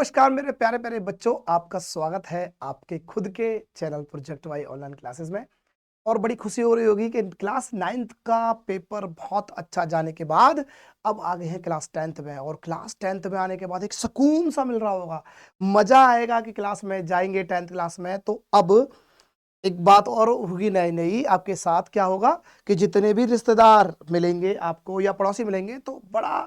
नमस्कार मेरे प्यारे प्यारे बच्चों, आपका स्वागत है आपके खुद के channel project Y online classes में। और बड़ी खुशी हो रही होगी कि क्लास 9th का पेपर बहुत अच्छा जाने के बाद अब आ गए हैं क्लास 10th में। और क्लास 10th में आने के बाद एक सुकून सा मिल रहा होगा, मजा आएगा कि क्लास में जाएंगे 10th क्लास में। तो अब एक बात और होगी नई नई आपके साथ, क्या होगा कि जितने भी रिश्तेदार मिलेंगे आपको या पड़ोसी मिलेंगे तो बड़ा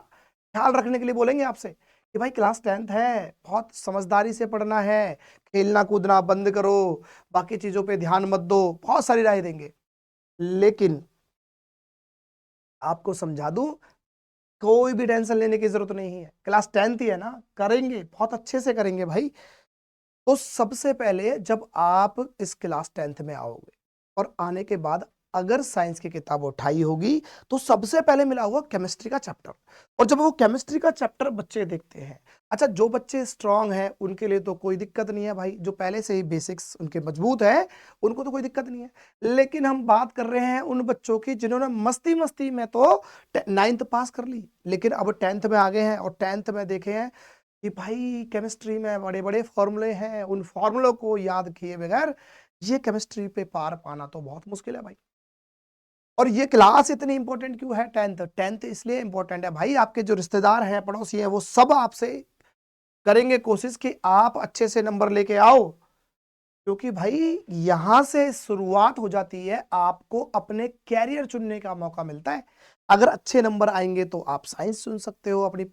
ख्याल रखने के लिए बोलेंगे आपसे कि भाई क्लास 10th है, बहुत समझदारी से पढ़ना है, खेलना कूदना बंद करो, बाकी चीजों पे ध्यान मत दो, बहुत सारी राय देंगे। लेकिन आपको समझा दूं, कोई भी टेंशन लेने की जरूरत नहीं है। क्लास 10th ही है ना, करेंगे, बहुत अच्छे से करेंगे भाई। तो सबसे पहले जब आप इस क्लास 10th में आओगे और आने के बाद अगर साइंस की किताब उठाई होगी तो सबसे पहले मिला होगा केमिस्ट्री का चैप्टर। और जब वो केमिस्ट्री का चैप्टर बच्चे देखते हैं, अच्छा जो बच्चे स्ट्रांग हैं उनके लिए तो कोई दिक्कत नहीं है भाई, जो पहले से ही बेसिक्स उनके मजबूत है उनको तो कोई दिक्कत नहीं है। लेकिन हम बात कर रहे हैं उन बच्चों की जिन्होंने मस्ती मस्ती में तो 9th पास कर ली, लेकिन अब 10th में आ गए हैं और 10th में देखे हैं कि भाई केमिस्ट्री में बड़े बड़े फॉर्मूले हैं, उन फॉर्मूलों को याद किए बगैर ये केमिस्ट्री पे पार पाना तो बहुत मुश्किल है भाई। और ये क्लास इतनी इंपॉर्टेंट क्यों है? 10th इसलिए इंपॉर्टेंट है भाई, आपके जो रिश्तेदार हैं पड़ोसी हैं वो सब आपसे करेंगे कोशिश कि आप अच्छे से नंबर लेके आओ, क्योंकि भाई यहां से शुरुआत हो जाती है, आपको अपने कैरियर चुनने का मौका मिलता है। अगर अच्छे नंबर आएंगे तो आप साइंस चुन सकते हो अपनी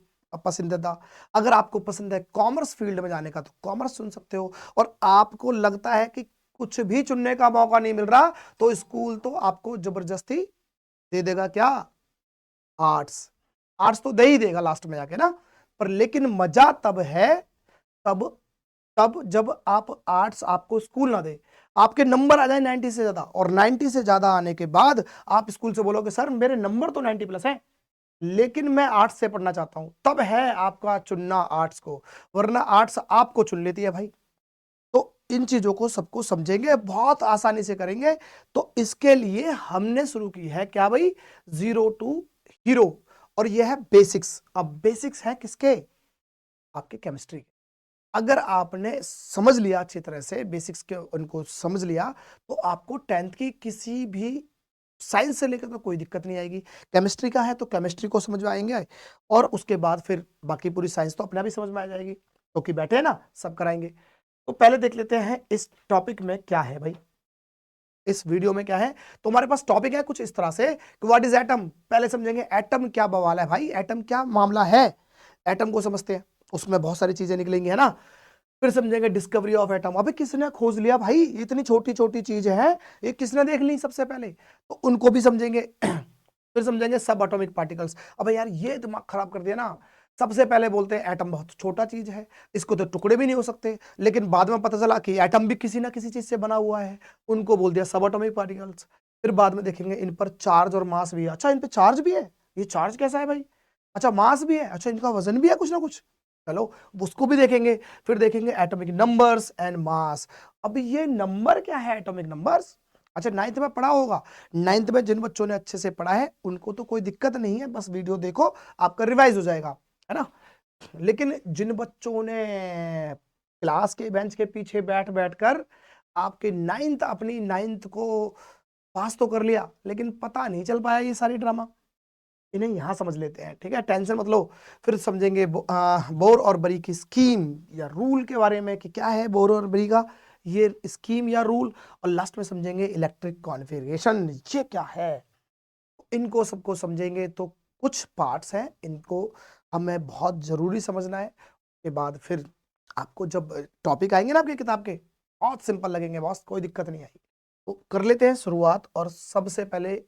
पसंदीदा, अगर आपको पसंद है कॉमर्स फील्ड में जाने का तो कॉमर्स चुन सकते हो। और आपको लगता है कि कुछ भी चुनने का मौका नहीं मिल रहा तो स्कूल तो आपको जबरदस्ती दे देगा क्या? आर्ट्स। आर्ट्स तो दे ही देगा लास्ट में जाके ना। पर लेकिन मजा तब है, तब तब जब आप आर्ट्स आपको स्कूल ना दे, आपके नंबर आ जाए 90 से ज्यादा, और 90 से ज्यादा आने के बाद आप स्कूल से बोलोगे सर मेरे नंबर तो 90 प्लस है लेकिन मैं आर्ट्स से पढ़ना चाहता हूं, तब है आपका चुनना आर्ट्स को, वरना आर्ट्स आपको चुन लेती है भाई। तो इन चीजों को सबको समझेंगे, बहुत आसानी से करेंगे। तो इसके लिए हमने शुरू की है क्या भाई? Zero to hero. और यह है बेसिक्स। अब बेसिक्स है किसके? आपके केमिस्ट्री के। अगर आपने समझ लिया अच्छी तरह से बेसिक्स के, उनको समझ लिया, तो आपको 10th की किसी भी साइंस से लेकर तो कोई दिक्कत नहीं आएगी। केमिस्ट्री का है तो केमिस्ट्री को समझ में आएंगे, और उसके बाद फिर बाकी पूरी साइंस तो अपने आप ही समझ में आ जाएगी, क्योंकि बैठे हैं ना, सब कराएंगे। तो पहले देख लेते हैं इस टॉपिक में क्या है भाई, इस वीडियो में क्या है। तो हमारे पास टॉपिक है कुछ इस तरह से कि व्हाट इज एटम। पहले समझेंगे एटम क्या बवाल है भाई, एटम क्या मामला है, एटम को समझते हैं, उसमें बहुत सारी चीजें निकलेंगी है ना। फिर समझेंगे डिस्कवरी ऑफ एटम, अबे किसने खोज लिया भाई, इतनी छोटी छोटी चीज है, ये किसने देख ली सबसे पहले, तो उनको भी समझेंगे। फिर समझेंगे सब एटॉमिक पार्टिकल्स, अबे यार ये दिमाग खराब कर दिया ना, सबसे पहले बोलते हैं एटम बहुत छोटा चीज है, इसको तो टुकड़े भी नहीं हो सकते, लेकिन बाद में पता चला कि एटम भी किसी ना किसी चीज से बना हुआ है, उनको बोल दिया सब एटॉमिक पार्टिकल्स। फिर बाद में देखेंगे इन पर चार्ज और मास भी है, अच्छा इन पे चार्ज भी है, ये चार्ज कैसा है भाई, अच्छा मास भी है, अच्छा इनका वजन भी है कुछ ना कुछ, चलो उसको भी देखेंगे। फिर देखेंगे एटॉमिक नंबर्स एंड मास। अब ये नंबर क्या है, एटॉमिक नंबर्स? अच्छा 9th में पढ़ा होगा, 9th में जिन बच्चों ने अच्छे से पढ़ा है उनको तो कोई दिक्कत नहीं है, बस वीडियो देखो आपका रिवाइज हो जाएगा, है ना। लेकिन जिन बच्चों ने क्लास के बेंच के पीछे बैठ बैठ कर आपके 9th, अपनी 9th को पास तो कर लिया, लेकिन पता नहीं चल पाया ये सारी ड्रामा, इन्हें यहां समझ लेते हैं, ठीक है, टेंशन मत लो। फिर समझेंगे बोर और बरी की स्कीम या रूल के बारे में कि क्या है बोर और बरी का ये स्कीम या रूल। और लास्ट में समझेंगे इलेक्ट्रिक कॉन्फ़िगरेशन, ये क्या है, इनको सबको समझेंगे। तो कुछ पार्ट्स हैं, इनको हमें बहुत जरूरी समझना है। के बाद फिर आपको जब टॉपिक आएंगे ना आपकी किताब के, बहुत सिंपल लगेंगे बॉस, कोई दिक्कत नहीं आएगी। तो कर लेते हैं शुरुआत, और सबसे पहले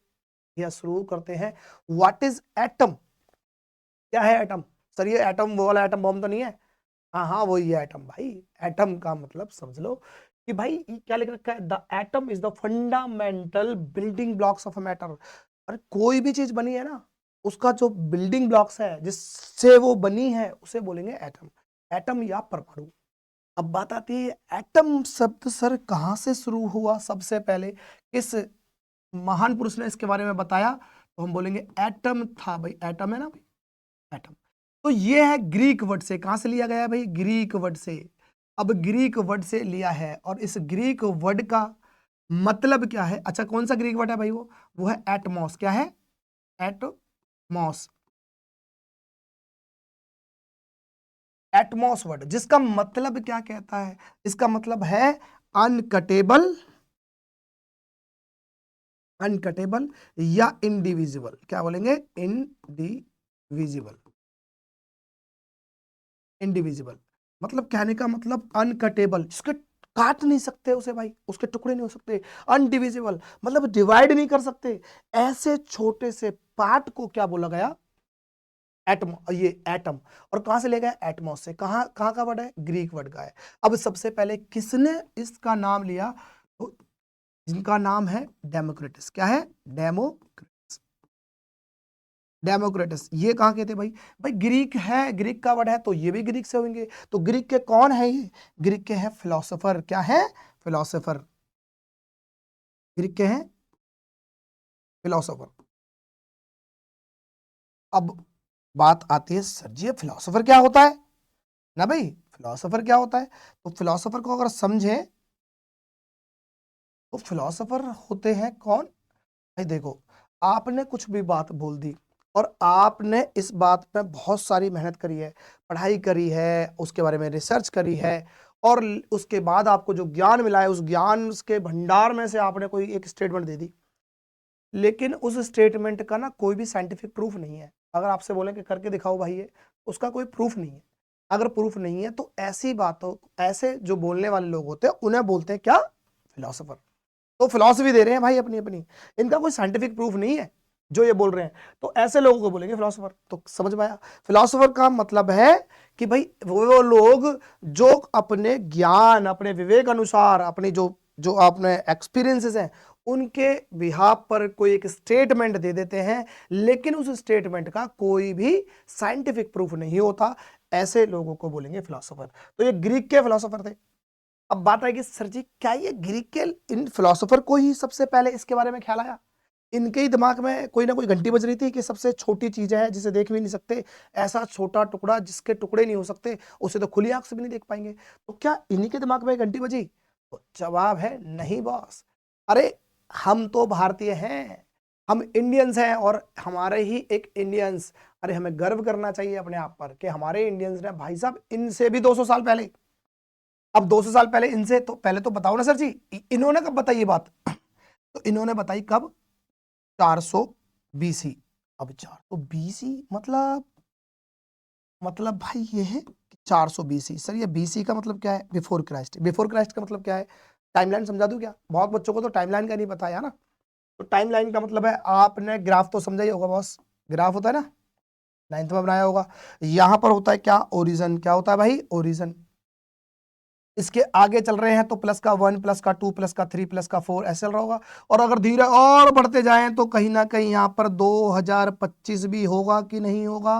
यह शुरू करते हैं, व्हाट इज एटम। क्या है एटम? सर ये एटम वो वाला एटम बॉम्ब तो नहीं है? हाँ हाँ वही है एटम भाई। एटम का मतलब समझ लो कि भाई ये क्या लिख रखा है, the atom is the fundamental building blocks of a matter. अरे कोई भी चीज बनी है ना, उसका जो बिल्डिंग ब्लॉक्स है जिससे वो बनी है उसे बोलेंगे एटम, एटम या परमाणु। अब बात आती है एटम शब्द सर कहां से शुरू हुआ, सबसे पहले किस महान पुरुष ने इसके बारे में बताया, तो हम बोलेंगे एटम था भाई, एटम है ना भाई, एटम। तो ये है ग्रीक वर्ड से, कहां से लिया गया है भाई? ग्रीक वर्ड से। अब ग्रीक वर्ड से लिया है और इस ग्रीक वर्ड का मतलब क्या है? अच्छा, कौन सा ग्रीक वर्ड है भाई? वो है एटमॉस। क्या है? एटमॉस। एटमॉस वर्ड, जिसका मतलब क्या कहता है? इसका मतलब है अनकटेबल, अनकटेबल या इनडिविजिबल। क्या बोलेंगे? इनडिविजिबल। इनडिविजिबल मतलब कहने का मतलब अनकटेबल, जिसके काट नहीं सकते उसे भाई, उसके टुकड़े नहीं हो सकते। अनडिविजिबल मतलब डिवाइड नहीं कर सकते। ऐसे छोटे से पार्ट को क्या बोला गया? एटम। ये एटम। और कहां से ले गया? एटमॉस से। कहां कहां का वर्ड है? ग्रीक वर्ड का है। अब सबसे पहले किसने इसका नाम लिया? तो जिनका नाम है डेमोक्रेटस। क्या है? डेमोक्रेटस। डेमोक्रेटस ये कहां के थे भाई? भाई ग्रीक है, ग्रीक का वर्ड है तो ये भी ग्रीक से होंगे। तो ग्रीक के कौन है ये? ग्रीक के हैं फिलोसोफर। क्या है? फिलोसोफर। ग्रीक के हैं फिलोसोफर। अब बात आती है, सर जी फिलोसोफर क्या होता है ना भाई? फिलोसोफर क्या होता है? तो फिलोसोफर को अगर समझे तो फिलोसोफर होते हैं कौन भाई? देखो, आपने कुछ भी बात बोल दी और आपने इस बात पे बहुत सारी मेहनत करी है, पढ़ाई करी है, उसके बारे में रिसर्च करी है, और उसके बाद आपको जो ज्ञान मिला है, उस ज्ञान के भंडार में से आपने कोई एक स्टेटमेंट दे दी, लेकिन उस स्टेटमेंट का ना कोई भी साइंटिफिक प्रूफ नहीं है। अगर आपसे बोलें कि करके दिखाओ भाई, ये उसका कोई प्रूफ नहीं है। अगर प्रूफ नहीं है तो ऐसी बातों, ऐसे जो बोलने वाले लोग होते हैं उन्हें बोलते हैं क्या? फिलोसोफर। तो फिलॉसफी दे रहे हैं भाई अपनी अपनी, इनका कोई साइंटिफिक प्रूफ नहीं है जो ये बोल रहे हैं, तो ऐसे लोगों को बोलेंगे फिलोसोफर। तो समझ में आया? फिलोसोफर का मतलब है कि भाई वो लोग जो अपने ज्ञान, अपने विवेक अनुसार, अपनी जो जो अपने एक्सपीरियंसेस हैं उनके बिहाफ पर कोई एक स्टेटमेंट दे देते हैं, लेकिन उस स्टेटमेंट का कोई भी साइंटिफिक प्रूफ नहीं होता। ऐसे लोगों को बोलेंगे फिलोसोफर। तो ये ग्रीक के फिलोसोफर थे। अब बात आएगी, सर जी क्या ये ग्रीक के इन फिलोसोफर को ही सबसे पहले इसके बारे में ख्याल आया? इनके ही दिमाग में कोई ना कोई घंटी बज रही थी कि सबसे छोटी चीज है जिसे देख भी नहीं सकते, ऐसा छोटा टुकड़ा जिसके टुकड़े नहीं हो सकते, उसे तो खुली आंख से भी नहीं देख पाएंगे, तो क्या इन्हीं के दिमाग में घंटी बजी? तो जवाब है नहीं बॉस। अरे हम तो भारतीय हैं, हम इंडियंस हैं, और हमारे ही एक इंडियंस, अरे हमें गर्व करना चाहिए अपने आप पर कि हमारे इंडियंस ने भाई साहब इनसे भी 200 साल पहले, अब 200 साल पहले इनसे तो पहले तो बताओ ना सर जी, इन्होंने कब बताई ये बात? तो इन्होंने बताई कब? 400 बीसी। अब 400 बीसी मतलब भाई ये है 400 बीसी। सर ये बीसी का मतलब क्या है? Before Christ. बिफोर क्राइस्ट का मतलब क्या है? टाइमलाइन समझा दूं क्या? बहुत बच्चों को तो टाइमलाइन का नहीं पता है ना। तो टाइमलाइन का मतलब है, आपने ग्राफ तो समझा ही होगा बॉस, ग्राफ होता है ना, 9th में बनाया होगा। यहां पर होता है क्या? ओरिजन। क्या होता है भाई? ओरिजन। इसके आगे चल रहे हैं तो प्लस का 1, प्लस का 2, प्लस का 3, प्लस का 4 ऐसे चल रहा होगा। और अगर धीरे और बढ़ते जाएं तो कहीं ना कहीं यहाँ पर 2025 भी होगा कि नहीं होगा?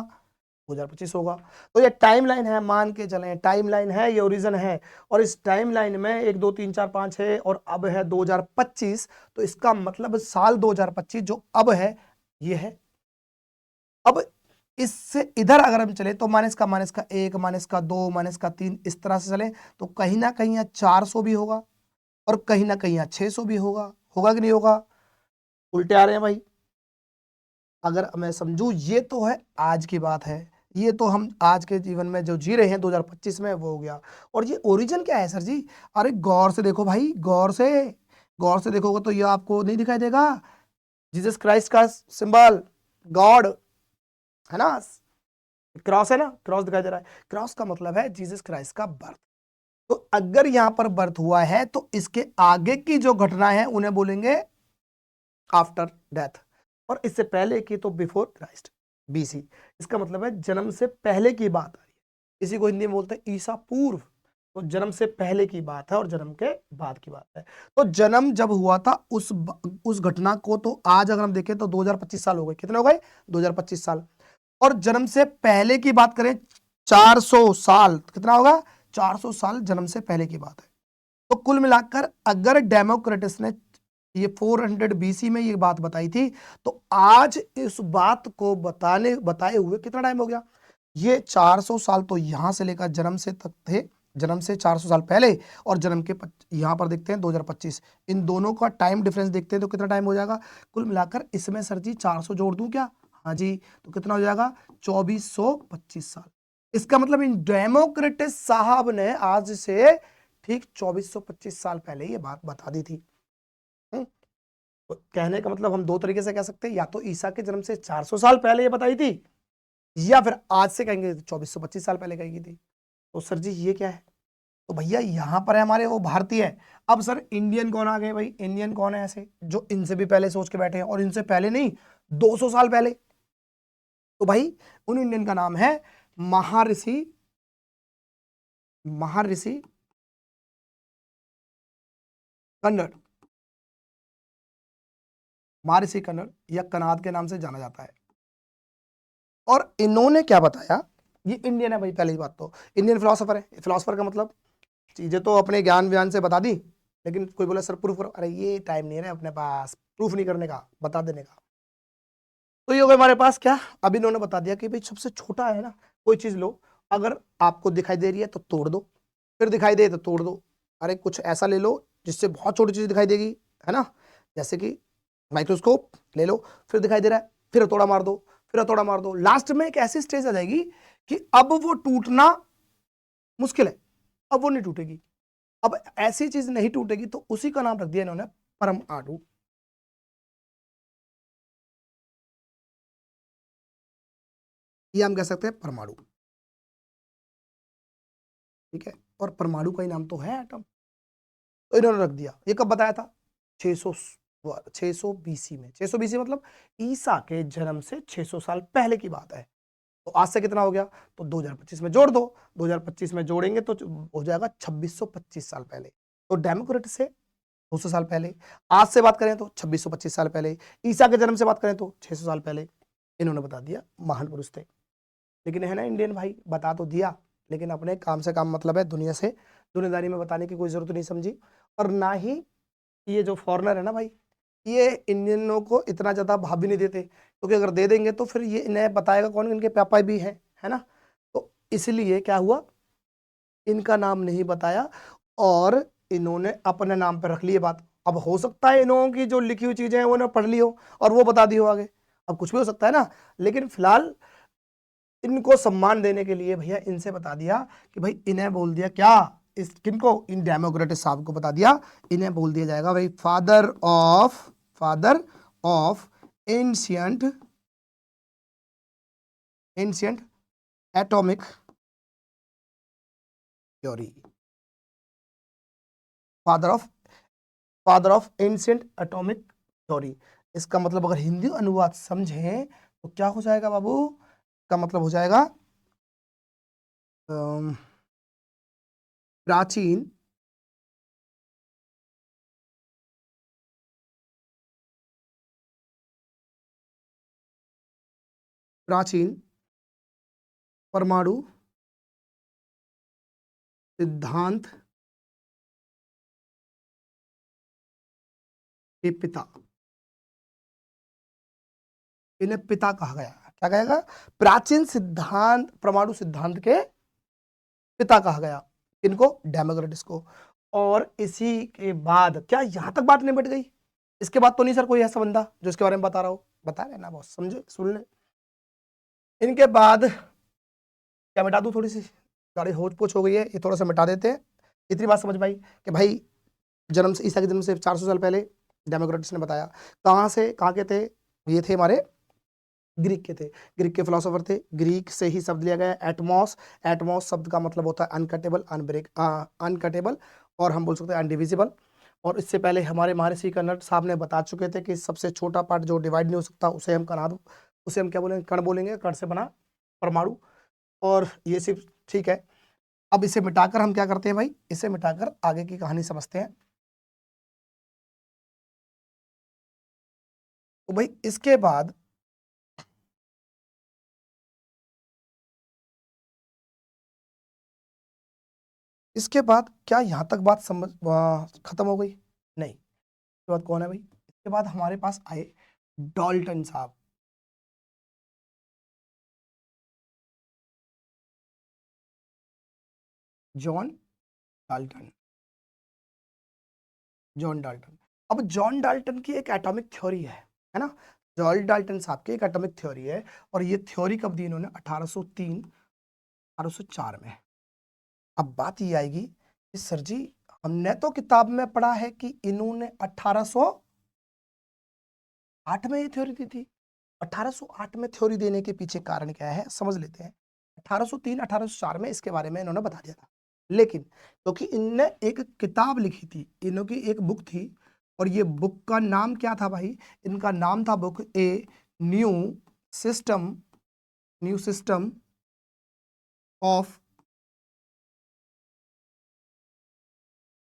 2025 होगा। तो ये टाइम लाइन है, मान के चलें टाइम लाइन है, ये ओरिजिन है। और इस टाइम लाइन में 1 2 3 4 5 है और अब है 2025। तो इसका मतलब साल 2025 जो अब है, ये है। अब इससे इधर अगर हम चले तो माइनस का 1, माइनस का 2, माइनस का 3, इस तरह से चले तो कहीं ना कहीं यहाँ 400 भी होगा और कहीं ना कहीं यहाँ 600 भी होगा। होगा कि नहीं होगा? उल्टे आ रहे हैं भाई। अगर मैं समझू, ये तो है आज की बात है, ये तो हम आज के जीवन में जो जी रहे हैं 2025 में वो हो गया। और ये ओरिजिन क्या है सर जी? अरे गौर से देखो भाई, गौर से देखोगे तो ये आपको नहीं दिखाई देगा? जीसस क्राइस्ट का सिंबल, गॉड है ना, क्रॉस है ना, क्रॉस दिखाई दे रहा है। क्रॉस का मतलब है जीसस क्राइस्ट का बर्थ। तो अगर यहां पर बर्थ हुआ है तो इसके आगे की जो घटना है उन्हें बोलेंगे आफ्टर डेथ, और इससे पहले की तो बिफोर क्राइस्ट, बीसी। इसका मतलब है जन्म से पहले की बात आ रही है। इसी को हिंदी में बोलते हैं ईसा पूर्व। तो जन्म से पहले की बात है और जन्म के बाद की बात है। तो जन्म जब हुआ था उस घटना को, तो आज अगर हम देखें तो 2025 साल हो गए। कितने हो गए? 2025 साल। और जन्म से पहले की बात करें 400 साल, कितना होगा? 400 साल जन्म से पहले की बात है। तो कुल मिलाकर अगर डेमोक्रेटस ने ये 400 बीसी में ये बात बताई थी, तो आज इस बात को बताए हुए कितना टाइम हो गया? ये 400 साल तो यहां से लेकर जन्म से तक थे, जन्म से 400 साल पहले, और जन्म के यहां पर देखते हैं 2025, इन दोनों का टाइम डिफरेंस देखते हैं तो कितना टाइम हो जाएगा कुल मिलाकर इसमें सर जी 400 जोड़ दूं क्या? हाँ जी, तो कितना हो जाएगा 2425 साल। इसका मतलब इन डेमोक्रेटस साहब ने आज से ठीक 2425 साल पहले ये बात बता दी थी। तो कहने का मतलब हम दो तरीके से कह सकते हैं, या तो ईसा के जन्म से 400 साल पहले ये बताई थी, या फिर आज से कहेंगे 2425 साल पहले कही थी। तो सर जी ये क्या है? तो भैया यहां पर है हमारे वो भारतीय है। अब सर इंडियन कौन आ गए भाई? इंडियन कौन है ऐसे जो इनसे भी पहले सोच के बैठे हैं, और इनसे पहले नहीं 200 साल पहले? तो भाई उन इंडियन का नाम है महर्षि, महर्षि कन्नड़, महर्षि कन्नड़ या कनाद के नाम से जाना जाता है। और इन्होंने क्या बताया, ये इंडियन है भाई, पहली बात तो इंडियन फिलोसोफर है। फिलोसोफर का मतलब चीजें तो अपने ज्ञान व्यान से बता दी, लेकिन कोई बोला सर प्रूफ करो, अरे ये टाइम नहीं है ना अपने पास प्रूफ नहीं करने का, बता देने का। तो ये हो गया हमारे पास क्या, अभी इन्होंने बता दिया कि भाई सबसे छोटा है ना, कोई चीज लो, अगर आपको दिखाई दे रही है तो तोड़ दो, फिर दिखाई दे तो तोड़ दो। अरे कुछ ऐसा ले लो जिससे बहुत छोटी चीज दिखाई देगी, है ना, जैसे कि माइक्रोस्कोप ले लो, फिर दिखाई दे रहा है, फिर हथौड़ा मार दो, फिर हथौड़ा मार दो, लास्ट में एक ऐसी स्टेज आ जाएगी कि अब वो टूटना मुश्किल है, अब वो नहीं टूटेगी। अब ऐसी चीज नहीं टूटेगी तो उसी का नाम रख दिया इन्होंने परमाणु। ये हम कह सकते हैं परमाणु, ठीक है, और परमाणु का ही नाम तो है एटम। तो इन्होंने रख दिया। ये कब बताया था? 600, 600 बीसी में। 600 बीसी मतलब ईसा के जन्म से 600 साल पहले की बात है। तो आज से कितना हो गया? तो 2025 में जोड़ दो, 2025 में जोड़ेंगे तो हो जाएगा 2625 साल पहले। तो डेमोक्रेट से 200 साल पहले, आज से बात करें तो 2625 साल पहले, ईसा के जन्म से बात करें तो 600 साल पहले। इन्होंने बता दिया, महान पुरुष थे। लेकिन है ना इंडियन भाई, बता तो दिया, लेकिन अपने काम से काम मतलब है, दुनिया से दुनियादारी में बताने की कोई जरूरत नहीं समझी। और ना ही ये जो फॉरेनर है ना भाई, ये इंडियनों को इतना ज्यादा भाव भी नहीं देते, क्योंकि अगर दे देंगे तो फिर ये इन्हें बताएगा कौन, इनके पापा भी हैं, है ना। तो इसलिए क्या हुआ, इनका नाम नहीं बताया, और इन्होंने अपने नाम पर रख ली ये बात। अब हो सकता है इन्हों की जो लिखी हुई चीजें हैं वो इन्होंने पढ़ ली हो और वो बता दी हो आगे, अब कुछ भी हो सकता है ना। लेकिन फिलहाल इनको सम्मान देने के लिए भैया इनसे बता दिया कि भाई इन्हें बोल दिया क्या, इस किनको, इन डेमोक्रेटिक साहब को बता दिया, इन्हें बोल दिया जाएगा भाई father of ancient, ancient atomic theory, father of, father of ancient atomic theory. इसका मतलब अगर हिंदी अनुवाद समझें तो क्या हो जाएगा बाबू, का मतलब हो जाएगा प्राचीन, प्राचीन परमाणु सिद्धांत के पिता। इन्हें पिता कहा गया, क्या कहेगा, प्राचीन सिद्धांत, परमाणु सिद्धांत के पिता कहा गया। इनको, डेमोक्रेटिस को। और इसी के बाद क्या यहां तक बात नहीं बढ़ गई? इसके बाद तो नहीं सर कोई ऐसा बंदा जो इसके बारे में बता रहा हो? बता रहे ना बॉस, समझे, सुन ले। इनके बाद क्या मिटा दूं, थोड़ी सी गाड़ी होच पोच हो गई है, ये थोड़ा सा मिटा देते हैं। इतनी बात समझ में आई कि भाई जन्म से, ईसा के जन्म से 400 साल पहले डेमोक्रेटिस ने बताया। कहाँ से, कहाँ के थे? ये थे हमारे ग्रीक के थे, ग्रीक के फिलोसोफर थे। ग्रीक से ही शब्द लिया गया एटमॉस। एटमॉस शब्द का मतलब होता है अनकटेबल, अनब्रेक, अनकटेबल, और हम बोल सकते हैं अनडिविजिबल। और इससे पहले हमारे महर्षि कन्नड़ साहब ने बता चुके थे कि सबसे छोटा पार्ट जो डिवाइड नहीं हो सकता उसे हम कणा, उसे हम क्या बोलेंगे, कण बोलेंगे, कण से बना परमाणु। और ये सिर्फ ठीक है। अब इसे मिटाकर हम क्या करते हैं भाई, इसे मिटाकर आगे की कहानी समझते हैं। तो भाई इसके बाद, इसके बाद क्या यहां तक बात समझ खत्म हो गई? नहीं, इसके बाद कौन है भाई, इसके बाद हमारे पास आए डॉल्टन साहब। John Dalton. John Dalton. अब जॉन डाल्टन की एक एटॉमिक थ्योरी है ना। जॉन डाल्टन साहब की एक एटॉमिक थ्योरी है, और ये थ्योरी कब दी इन्होंने? 1803 1804 में। अब बात ये आएगी कि सर जी, हमने तो किताब में पढ़ा है कि इन्होंने 1808 में ये थ्योरी दी थी। 1808 में थ्योरी देने के पीछे कारण क्या है, समझ लेते हैं। 1803 1804 में इसके बारे में इन्होंने बता दिया था, लेकिन क्योंकि इनने एक किताब लिखी थी, इन्हों की एक बुक थी, और ये बुक का नाम क्या था भाई? इनका नाम था book a new system new system of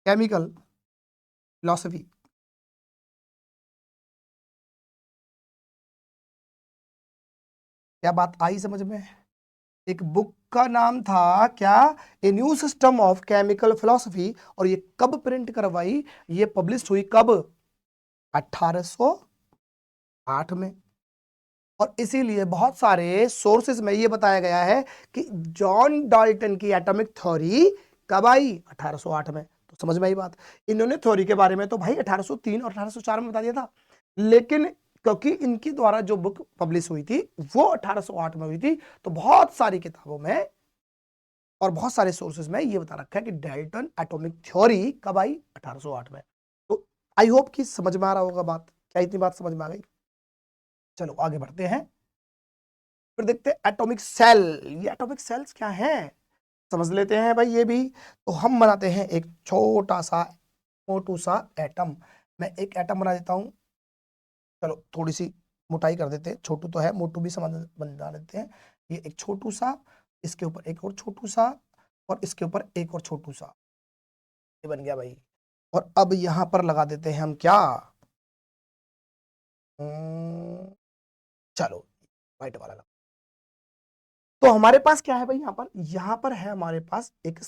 chemical philosophy. क्या बात आई समझ में? एक बुक का नाम था क्या? A new system of chemical philosophy. और ये कब प्रिंट करवाई? ये पब्लिश हुई कब? 1808 में। और इसीलिए बहुत सारे सोर्सेज में ये बताया गया है कि जॉन डाल्टन की एटॉमिक थ्योरी कब आई? 1808 में। तो समझ में आई बात। इन्होंने थ्योरी के बारे में तो भाई 1803 और 1804 में बता दिया था, लेकिन क्योंकि इनकी द्वारा जो बुक पब्लिश हुई थी वो 1808 में हुई थी, तो बहुत सारी किताबों में और बहुत सारे सोर्सेज में ये बता रखा है कि डाल्टन एटॉमिक थ्योरी कब आई? 1808 में। तो आई होप कि समझ में आ रहा होगा बात। क्या इतनी बात समझ में आ गई? चलो आगे बढ़ते हैं, फिर देखते हैं एटॉमिक सेल। ये एटॉमिक सेल्स क्या है समझ लेते हैं भाई। ये भी तो हम बनाते हैं एक छोटा सा मोटू सा एटम। मैं एक एटम बना देता हूं, चलो थोड़ी सी मोटाई कर देते हैं, छोटू तो है, मोटू भी समझ बना देते हैं। ये एक छोटू सा, इसके ऊपर एक और छोटू सा, और इसके ऊपर एक और छोटू सा, ये बन गया भाई। और अब यहां पर लगा देते हैं हम क्या? चलो व्हाइट वाला लगा। तो हमारे पास क्या है भाई? यहां पर है हमारे पास एक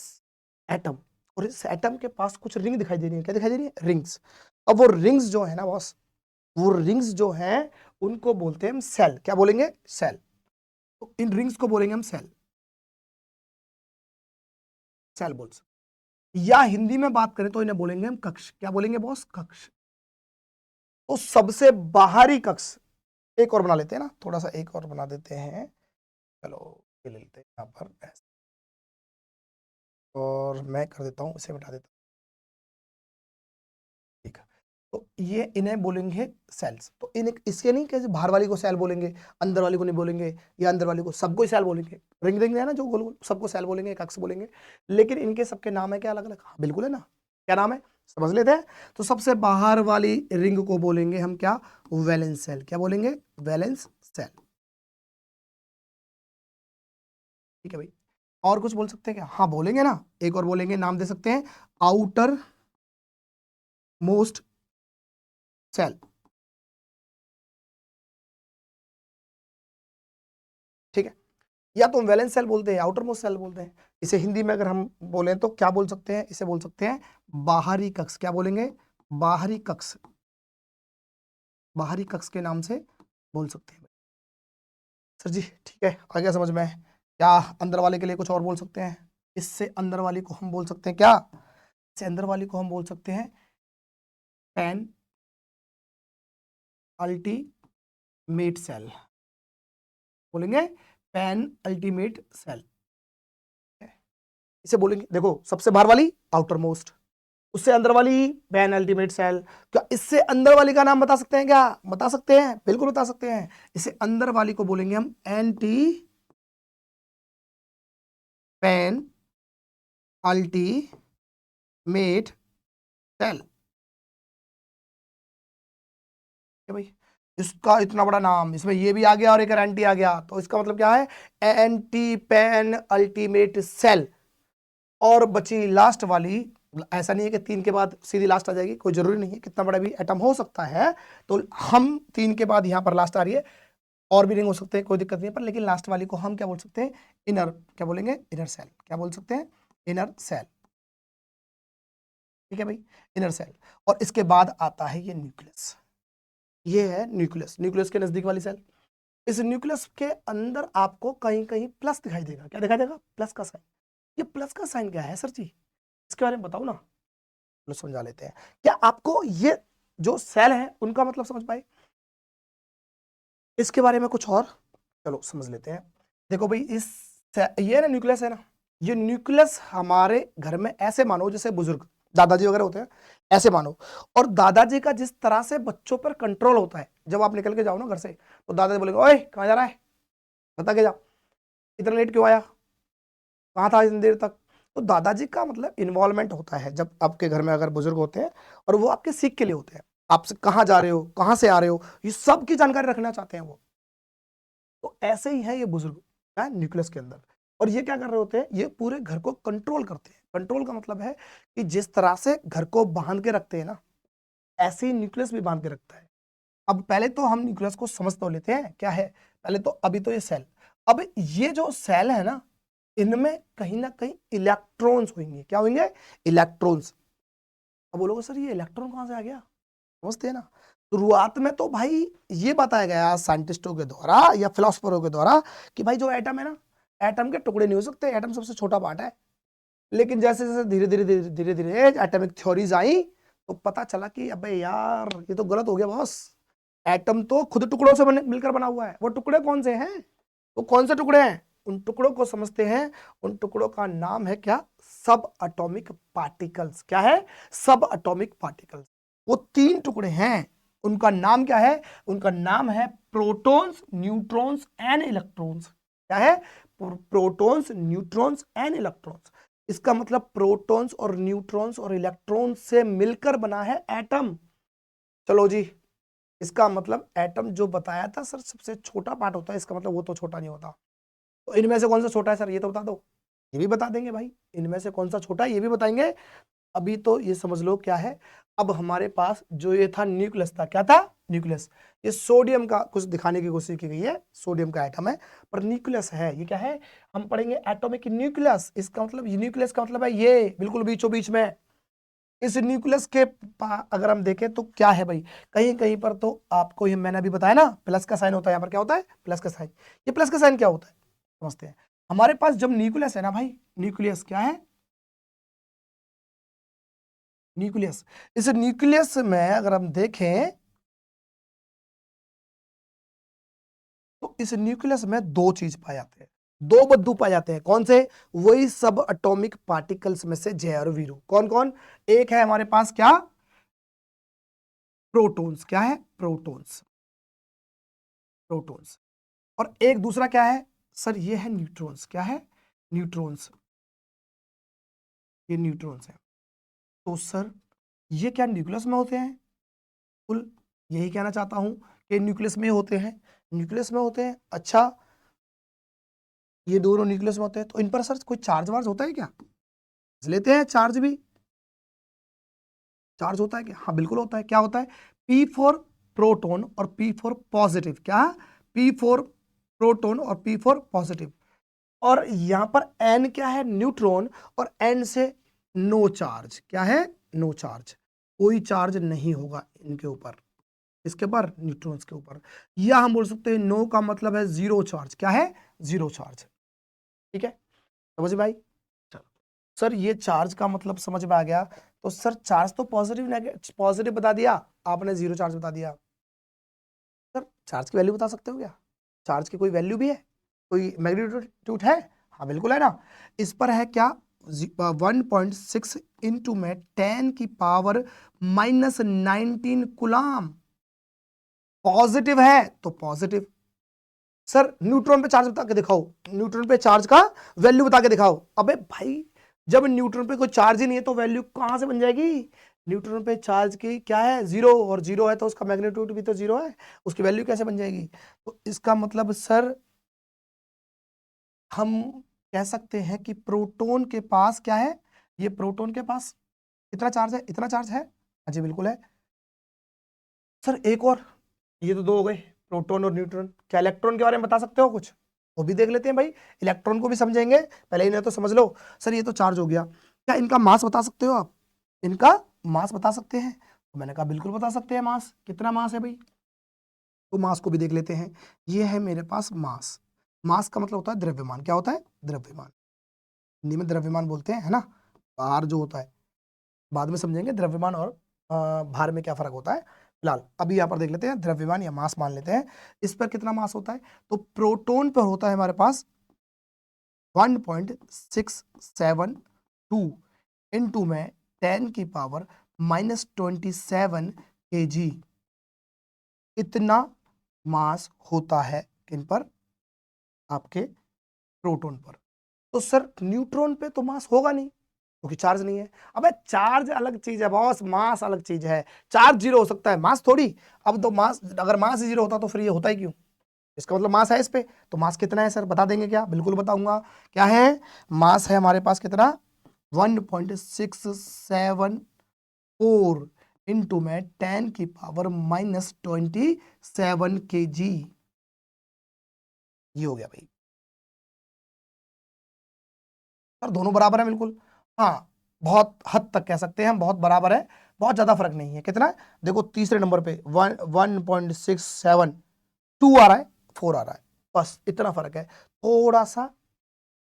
एटम, और इस एटम के पास कुछ रिंग दिखाई दे रही है। क्या दिखाई दे रही है? रिंग्स। अब वो रिंग्स जो है ना बॉस, वो रिंग्स जो हैं उनको बोलते हैं हम सेल। क्या बोलेंगे? सेल। तो इन रिंग्स को बोलेंगे हम सेल। सेल बोल सकते, या हिंदी में बात करें तो इन्हें बोलेंगे हम कक्ष। क्या बोलेंगे बॉस? कक्ष। तो सबसे बाहरी कक्ष एक और बना लेते हैं ना, थोड़ा सा एक और बना देते हैं। चलो ये ले लेते हैं यहाँ पर ऐसे। और मैं कर देता हूँ, इसे मिटा देता हूँ। ठीक है। तो ये इन्हें बोलेंगे सेल्स। तो इन्हें इसके नहीं कैसे बाहर वाली को सेल बोलेंगे, अंदर वाली को नहीं बोलेंगे, या अंदर वाली को, सबको ही सेल बोलेंगे। रिंग रिंग है ना जो गोल गोल, सबको सेल बोलेंगे, कक्ष बोलेंगे। लेकिन इनके सबके नाम है क्या अलग अलग? हाँ बिल्कुल है ना। क्या नाम है समझ लेते हैं। तो सबसे बाहर वाली रिंग को बोलेंगे हम क्या? Valence shell. क्या बोलेंगे? Valence shell. ठीक है भाई। और कुछ बोल सकते हैं क्या? हाँ बोलेंगे ना, एक और बोलेंगे, नाम दे सकते हैं, आउटर मोस्ट सेल। ठीक है। या तो हम वैलेंस सेल बोलते हैं, आउटर मोस्ट सेल बोलते हैं। इसे हिंदी में अगर हम बोले तो क्या बोल सकते हैं? इसे बोल सकते हैं बाहरी कक्ष। क्या बोलेंगे? बाहरी कक्ष। बाहरी कक्ष के नाम से बोल सकते हैं। सर जी ठीक है, आ गया समझ में। क्या अंदर वाले के लिए कुछ और बोल सकते हैं? इससे अंदर वाली को हम बोल सकते हैं क्या? इससे अंदर वाली को हम बोल सकते हैं पेन अल्टीमेट सेल। बोलेंगे पेन अल्टीमेट सेल। इसे बोलेंगे, देखो सबसे बाहर वाली आउटर मोस्ट, उससे अंदर वाली पेन अल्टीमेट सेल। क्या इससे अंदर वाली का नाम बता सकते हैं क्या? बता सकते हैं, बिल्कुल बता सकते हैं। इसे अंदर वाली को बोलेंगे हम एंटी पेन अल्टीमेट सेल। भाई इसका इतना बड़ा नाम, इसमें ये भी आ गया और एक एंटी आ गया, तो इसका मतलब क्या है? Antepenultimate shell. और बची लास्ट वाली। ऐसा नहीं है कि 3 के बाद सीधी लास्ट आ जाएगी, कोई जरूरी नहीं है, कितना बड़ा भी एटम हो सकता है। तो हम 3 के बाद यहां पर लास्ट आ रही है, और भी रिंग हो सकते हैं, कोई दिक्कत नहीं है, पर लेकिन लास्ट वाली को हम क्या बोल सकते हैं? इनर। क्या बोलेंगे? Inner shell. क्या बोल सकते हैं? Inner shell. ठीक है भाई, इनर सेल। और इसके बाद आता है ये न्यूक्लियस। ये है न्यूक्लियस, न्यूक्लियस के नजदीक वाली सेल। इस न्यूक्लियस के अंदर आपको कहीं कहीं प्लस दिखाई देगा। क्या दिखाई देगा? प्लस का साइन। ये प्लस का साइन क्या है सर जी, इसके बारे में बताओ ना, चलो समझा लेते हैं। क्या आपको ये जो सेल है उनका मतलब समझ पाए, इसके बारे में कुछ और चलो समझ लेते हैं। देखो भाई ये ना न्यूक्लियस है ना, ये न्यूक्लियस हमारे घर में ऐसे मानो जैसे बुजुर्ग दादाजी वगैरह होते हैं, ऐसे मानो। और दादाजी का जिस तरह से बच्चों पर कंट्रोल होता है, जब आप निकल के जाओ ना घर से तो दादाजी बोलेंगे ओए कहाँ जा रहा है, बता के जा, इतना लेट क्यों आया, कहाँ था इतनी देर तक। तो दादाजी का मतलब इन्वॉल्वमेंट होता है जब आपके घर में अगर बुजुर्ग होते हैं, और वो आपके सीख के लिए होते हैं, आपसे कहाँ जा रहे हो, कहाँ से आ रहे हो, ये सब की जानकारी रखना चाहते हैं वो। तो ऐसे ही है ये बुजुर्ग है न्यूक्लियस के अंदर। और ये क्या कर रहे होते हैं, ये पूरे घर को कंट्रोल करते हैं। कंट्रोल का मतलब है कि जिस तरह से घर को बांध के रखते हैं ना, ऐसे ही न्यूक्लियस भी बांध के रखता है। अब पहले तो हम न्यूक्लियस को समझ तो लेते हैं क्या है, पहले तो अभी तो ये सेल, अब ये जो सेल है ना, इनमें कहीं ना कहीं इलेक्ट्रॉन्स होंगे। क्या होंगे, इलेक्ट्रॉन्स। अब बोलोगे सर ये इलेक्ट्रॉन कहां से आ गया, समझते हैं ना। शुरुआत में तो भाई ये बताया गया साइंटिस्टों के द्वारा या फिलोसफरों के द्वारा कि भाई जो एटम है ना, एटम के टुकड़े नहीं हो सकते, एटम सबसे छोटा पार्ट है। लेकिन जैसे जैसे धीरे धीरे धीरे धीरे धीरे एटॉमिक थ्योरीज आई तो पता चला कि अबे यार ये तो गलत हो गया बॉस, एटम तो खुद टुकड़ों से मिलकर बना हुआ है। वो टुकड़े कौन से हैं, वो कौन से टुकड़े हैं, उन टुकड़ों को समझते हैं। उन टुकड़ों का नाम है क्या, सब एटॉमिक पार्टिकल्स। क्या है, सब एटॉमिक पार्टिकल्स। वो 3 टुकड़े हैं, उनका नाम क्या है, उनका नाम है प्रोटॉन्स, न्यूट्रॉन्स एंड इलेक्ट्रॉन्स। क्या है, प्रोटॉन्स, न्यूट्रॉन्स एंड इलेक्ट्रॉन्स। इसका मतलब प्रोटॉन्स और न्यूट्रॉन्स और इलेक्ट्रॉन्स से मिलकर बना है एटम। चलो जी, इसका मतलब एटम जो बताया था सर सबसे छोटा पार्ट होता है, इसका मतलब वो तो छोटा नहीं होता। तो इनमें से कौन सा छोटा है सर, ये तो बता दो। ये भी बता देंगे भाई, इनमें से कौन सा छोटा है ये भी बताएंगे। अभी तो ये समझ लो क्या है, अब हमारे पास जो ये था न्यूक्लियस था, क्या था, न्यूक्लियस। ये सोडियम का कुछ दिखाने की कोशिश की गई है, सोडियम का एटम है पर न्यूक्लियस है। ये क्या है, हम पढ़ेंगे एटॉमिक न्यूक्लियस। इसका मतलब ये न्यूक्लियस का मतलब है ये बिल्कुल बीचों बीच में। इस न्यूक्लियस के अगर हम देखें तो क्या है भाई, कहीं कहीं पर तो आपको ये मैंने अभी बताया ना प्लस का साइन होता है, यहाँ पर क्या होता है, प्लस का साइन। ये प्लस का साइन क्या होता है समझते हैं। हमारे पास जब न्यूक्लियस है ना भाई, न्यूक्लियस क्या है, न्यूक्लियस। इस न्यूक्लियस में अगर हम देखें तो इस न्यूक्लियस में 2 चीज पाए जाते हैं, 2 बद्दू पाए जाते हैं। कौन से, वही सब एटॉमिक पार्टिकल्स में से जे और वीरू। कौन कौन, एक है हमारे पास क्या, प्रोटॉन्स। क्या है, प्रोटॉन्स, प्रोटॉन्स। और एक दूसरा क्या है सर, ये है न्यूट्रॉन्स। क्या है, न्यूट्रॉन्स, ये न्यूट्रॉन्स है। तो सर ये क्या न्यूक्लियस में होते हैं, कुल यही कहना चाहता हूं कि न्यूक्लियस में होते हैं, न्यूक्लियस में होते हैं। अच्छा, ये दोनों न्यूक्लियस में होते हैं तो इन पर सर कोई चार्ज वार्ज होता है क्या, लेते हैं चार्ज भी, चार्ज होता है क्या, हाँ बिल्कुल होता है। क्या होता है, पी फॉर प्रोटॉन और पी फॉर पॉजिटिव। क्या, पी फॉर प्रोटॉन और पी फॉर पॉजिटिव। और यहां पर एन क्या है, न्यूट्रॉन, और एन से नो चार्ज। क्या है, नो चार्ज, कोई चार्ज नहीं होगा इनके ऊपर, इसके ऊपर, न्यूट्रॉन्स के ऊपर। या हम बोल सकते हैं नो का मतलब है जीरो चार्ज। क्या है, जीरो चार्ज। ठीक है, समझ भाई। चलो सर ये चार्ज का मतलब समझ में आ गया। तो सर चार्ज तो पॉजिटिव पॉजिटिव बता दिया आपने, जीरो चार्ज बता दिया। सर चार्ज की वैल्यू बता सकते हो क्या, चार्ज की कोई वैल्यू भी है, कोई मैग्नीट्यूड है, हाँ बिल्कुल है ना। इस पर है क्या, 1.6 इंटू में 10 की पावर -19 कुलाम। पॉजिटिव है तो पॉजिटिव। सर न्यूट्रॉन पे चार्ज बता के दिखाओ, न्यूट्रॉन पे चार्ज का वैल्यू बता के दिखाओ। अबे भाई जब न्यूट्रॉन पे कोई चार्ज ही नहीं है तो वैल्यू कहां से बन जाएगी, न्यूट्रॉन पे चार्ज की क्या है, जीरो, और जीरो है तो उसका मैग्नीट्यूड भी तो जीरो है, उसकी वैल्यू कैसे बन जाएगी। तो इसका मतलब सर हम कह सकते हैं कि प्रोटॉन के पास क्या है, ये प्रोटॉन के पास कितना चार्ज है, इतना चार्ज है, हाँ जी बिल्कुल है। सर एक और, ये तो 2 हो गए, प्रोटॉन और न्यूट्रॉन। क्या इलेक्ट्रॉन के बारे में बता सकते हो कुछ, वो भी देख लेते हैं भाई, इलेक्ट्रॉन को भी समझेंगे, पहले इन्हें तो समझ लो। सर ये तो चार्ज हो गया, क्या इनका मास बता सकते हो आप, इनका मास बता सकते हैं, तो मैंने कहा बिल्कुल बता सकते हैं। मास कितना मास है भाई, तो मास को भी देख लेते हैं। ये है मेरे पास मास, मास का मतलब होता है द्रव्यमान। क्या होता है, द्रव्यमान। हिंदी में द्रव्यमान बोलते हैं, है ना, भार जो होता है। बाद में समझेंगे द्रव्यमान और भार में क्या फर्क होता है। फिलहाल अभी यहाँ पर देख लेते हैं, द्रव्यमान या मास मान लेते हैं। इस पर कितना मास होता है, तो प्रोटॉन पर होता है हमारे पास 1.672 इंटू में 10 की पावर -27 kg, इतना मास होता है किन पर, आपके प्रोटॉन पर। तो सर न्यूट्रॉन पे तो मास होगा नहीं क्योंकि चार्ज नहीं है। अबे चार्ज अलग चीज है बॉस, मास अलग चीज है। चार्ज जीरो हो सकता है, मास थोड़ी। अब तो मास, अगर मास जीरो होता तो फिर ये होता ही क्यों, इसका मतलब मास है इस पे। तो मास कितना है सर, बता देंगे क्या, बिल्कुल बताऊंगा। क्या है, मास है हमारे पास कितना, 1.674 इंटू में 10 की पावर -27 kg, ये हो गया भाई। सर दोनों बराबर है बिल्कुल, हाँ, बहुत हद तक कह सकते हैं हम, बहुत बराबर है, बहुत ज्यादा फर्क नहीं है। कितना है, देखो तीसरे नंबर पे 1.672 आ रहा है, 4 आ रहा है, बस इतना फर्क है। थोड़ा सा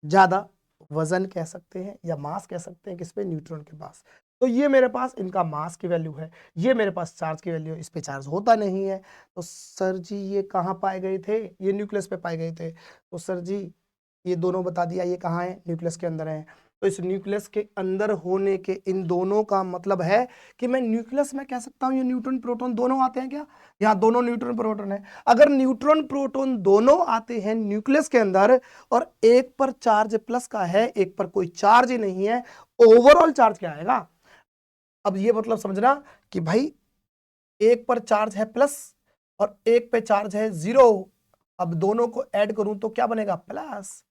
ज्यादा वजन कह सकते हैं या मास कह सकते हैं किस पे, न्यूट्रॉन के पास। तो ये मेरे पास इनका मास की वैल्यू है, ये मेरे पास चार्ज की वैल्यू है, इस पे चार्ज होता नहीं है। तो सर जी ये कहाँ पाए गए थे, ये न्यूक्लियस पे पाए गए थे। तो सर जी ये दोनों बता दिया, ये कहाँ है, न्यूक्लियस के अंदर है। तो इस न्यूक्लियस के अंदर होने के इन दोनों का मतलब है कि मैं न्यूक्लियस में कह सकता हूँ ये न्यूट्रॉन प्रोटॉन दोनों आते हैं क्या, यहाँ दोनों न्यूट्रॉन प्रोटॉन है। अगर न्यूट्रॉन प्रोटॉन दोनों आते हैं न्यूक्लियस के अंदर और एक पर चार्ज प्लस का है, एक पर कोई चार्ज ही नहीं है, ओवरऑल चार्ज क्या आएगा। अब ये मतलब समझना कि भाई एक पर चार्ज है प्लस और एक पे चार्ज है जीरो, अब दोनों को ऐड करूं तो क्या बनेगा, प्लस।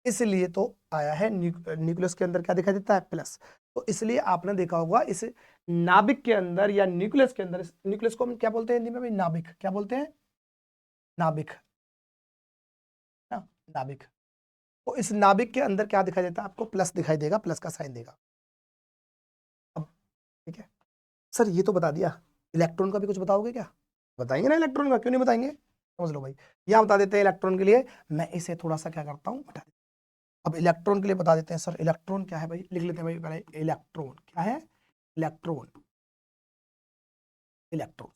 इसलिए तो आया है न्यूक्लियस के अंदर क्या दिखाई देता है, प्लस। तो इसलिए आपने देखा होगा इस नाभिक के अंदर या न्यूक्लियस के अंदर, न्यूक्लियस को हम क्या बोलते हैं हिंदी में भाई, नाभिक, क्या बोलते हैं, नाभिक ना, नाभिक। तो इस नाभिक के अंदर क्या दिखाई देता है आपको, प्लस दिखाई देगा, प्लस का साइन देगा। अब ठीक है सर, ये तो बता दिया, इलेक्ट्रॉन का भी कुछ बताओगे क्या, बताएंगे ना इलेक्ट्रॉन का, क्यों नहीं बताएंगे, समझ लो भाई। यहाँ बता देते हैं इलेक्ट्रॉन के लिए, मैं इसे थोड़ा सा क्या करता हूँ, बता देता हूं। अब इलेक्ट्रॉन के लिए बता देते हैं सर, इलेक्ट्रॉन क्या है भाई, लिख लेते हैं भाई पहले, इलेक्ट्रॉन क्या है, इलेक्ट्रॉन, इलेक्ट्रॉन,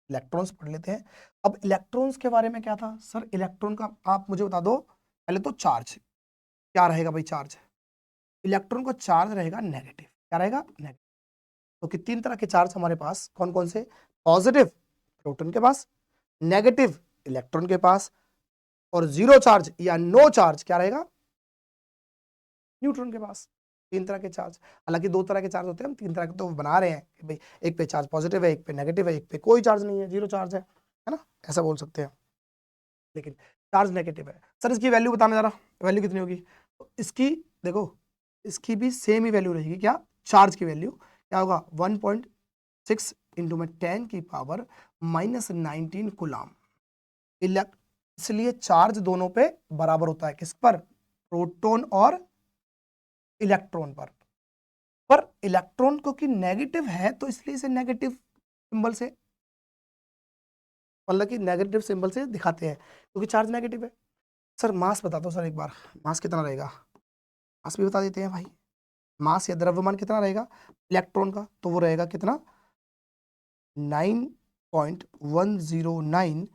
इलेक्ट्रॉन्स पढ़ लेते हैं। अब इलेक्ट्रॉन्स के बारे में क्या था सर, इलेक्ट्रॉन का आप मुझे बता दो पहले तो, चार्ज क्या रहेगा भाई, चार्ज, इलेक्ट्रॉन का चार्ज रहेगा नेगेटिव, क्या रहेगा, नेगेटिव। तो कि तीन तरह के चार्ज हमारे पास कौन कौन से, पॉजिटिव प्रोटॉन के पास, नेगेटिव इलेक्ट्रॉन के पास, और जीरो चार्ज या नो चार्ज क्या रहेगा, न्यूट्रॉन के पास। तीन तरह के चार्ज, हालांकि दो तरह के चार्ज होते हैं, हम तीन तरह के तो बना रहे हैं कि भाई एक पे चार्ज पॉजिटिव है, एक पे नेगेटिव है, एक पे कोई चार्ज नहीं है, जीरो चार्ज है ना, ऐसा बोल सकते हैं। लेकिन चार्ज नेगेटिव है सर, इसकी वैल्यू बताना जरा, वैल्यू कितनी होगी, तो इसकी देखो, इसकी भी सेम ही वैल्यू रहेगी, क्या, चार्ज की वैल्यू क्या होगा, 1.6 इंटू में 10 की पावर -19 कूलाम। इसलिए चार्ज दोनों पे बराबर होता है, किस पर, प्रोटॉन और इलेक्ट्रॉन पर इलेक्ट्रॉन क्योंकि नेगेटिव है तो इसलिए इसे नेगेटिव सिंबल से, मतलब कि नेगेटिव सिंबल से दिखाते हैं क्योंकि चार्ज नेगेटिव है। सर मास बता दो सर एक बार, मास कितना रहेगा, मास भी बता देते हैं भाई। मास या द्रव्यमान कितना रहेगा इलेक्ट्रॉन का, तो वो रहेगा कितना, 9.109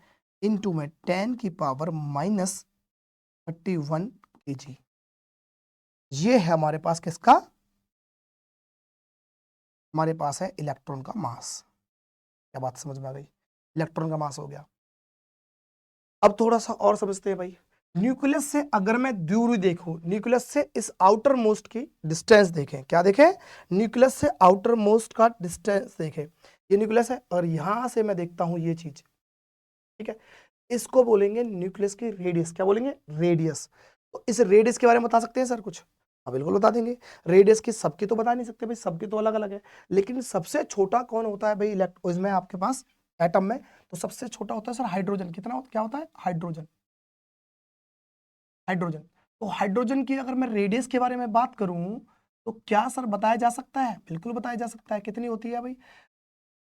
इंटू में 10 की पावर -31 kg। ये है हमारे पास किसका, हमारे पास है इलेक्ट्रॉन का मास। क्या बात समझ में आ गई, इलेक्ट्रॉन का मास हो गया। अब थोड़ा सा और समझते हैं भाई, न्यूक्लियस से अगर मैं दूरी देखूं, न्यूक्लियस से इस आउटर मोस्ट की डिस्टेंस देखें, क्या देखें, न्यूक्लियस से आउटर मोस्ट का डिस्टेंस देखें, ये न्यूक्लियस है और यहां से मैं देखता हूं ये चीज, ठीक है, इसको बोलेंगे न्यूक्लियस की रेडियस, क्या बोलेंगे, रेडियस। तो इस रेडियस के बारे में बता सकते हैं सर कुछ, हाँ बिल्कुल बता देंगे। रेडियस की सबकी तो बता नहीं सकते भाई, सबकी तो अलग अलग है, लेकिन सबसे छोटा कौन होता है भाई, इसमें आपके पास एटम में, तो सबसे छोटा होता है सर हाइड्रोजन, कितना क्या होता है, हाइड्रोजन, हाइड्रोजन। तो हाइड्रोजन की अगर मैं रेडियस के बारे में बात करूं तो क्या सर बताया जा सकता है, बिल्कुल बताया जा सकता है, कितनी होती है भाई,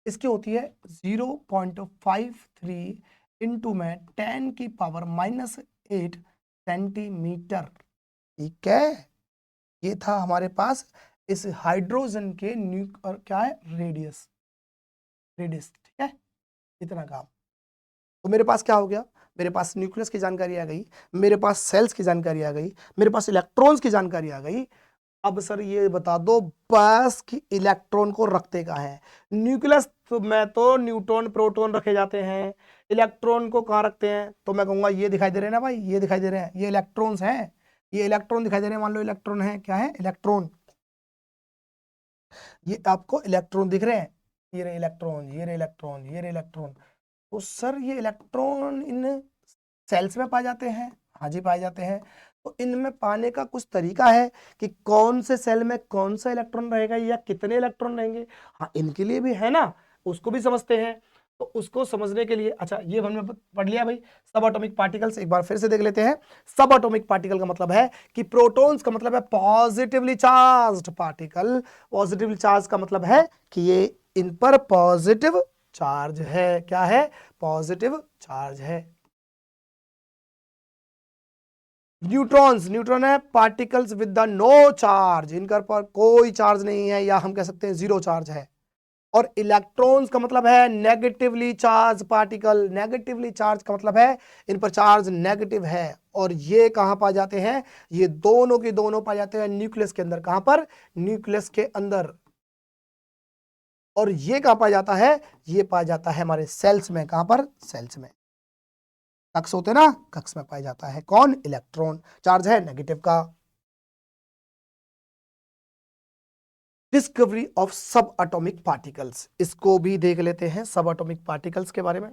इसकी होती है 0.53 इंटू में 10 की पावर -8 सेंटीमीटर। ठीक है, ये था हमारे पास इस हाइड्रोजन के और क्या है, रेडियस, ठीक है, इतना काम। तो मेरे पास क्या हो गया, मेरे पास न्यूक्लियस की जानकारी आ गई, मेरे पास सेल्स की जानकारी आ गई, मेरे पास इलेक्ट्रॉन्स की जानकारी आ गई। अब सर ये बता दो बस कि इलेक्ट्रॉन को रखते कहाँ है। न्यूक्लियस तो में तो न्यूट्रॉन प्रोटॉन रखे जाते हैं, इलेक्ट्रॉन को कहाँ रखते हैं, तो मैं कहूंगा ये दिखाई दे रहे हैं ना भाई, ये दिखाई दे रहे हैं, ये इलेक्ट्रॉन्स हैं, ये इलेक्ट्रॉन दिखाई दे रहे हैं, मान लो इलेक्ट्रॉन है, क्या है, इलेक्ट्रॉन, ये आपको इलेक्ट्रॉन दिख रहे हैं, ये रहे इलेक्ट्रॉन, ये रहे इलेक्ट्रॉन, ये रहे इलेक्ट्रॉन। तो सर ये इलेक्ट्रॉन इन सेल्स में पाए जाते हैं, हाँ जी पाए जाते हैं। तो इनमें पाने का कुछ तरीका है कि कौन से सेल में कौन सा इलेक्ट्रॉन रहेगा या कितने इलेक्ट्रॉन रहेंगे, हाँ इनके लिए भी है ना, उसको भी समझते हैं। तो उसको समझने के लिए, अच्छा ये हमने पढ़ लिया भाई सब एटॉमिक पार्टिकल्स, एक बार फिर से देख लेते हैं। सब एटॉमिक पार्टिकल का मतलब है कि प्रोटॉन्स का मतलब है positively charged particle, positively charge का मतलब है कि ये इन पर पॉजिटिव चार्ज है, क्या है, पॉजिटिव चार्ज है। न्यूट्रॉन्स, न्यूट्रॉन है particles with the no charge, इनका पर कोई चार्ज नहीं है, या हम कह सकते हैं जीरो चार्ज है। और इलेक्ट्रॉन्स का मतलब है negatively charge particle, negatively charge का मतलब है इन पर चार्ज नेगेटिव है। और ये कहां पाए जाते हैं, ये दोनों के दोनों पाए जाते हैं न्यूक्लियस के अंदर, कहां पर, न्यूक्लियस के अंदर। और ये कहां पाया जाता है, ये पाया जाता है हमारे सेल्स में, कहां पर, सेल्स में, कक्ष होते ना, कक्ष में पाया जाता है कौन, इलेक्ट्रॉन, चार्ज है नेगेटिव का। डिस्कवरी ऑफ सब एटॉमिक पार्टिकल्स, इसको भी देख लेते हैं सब एटॉमिक पार्टिकल्स के बारे में।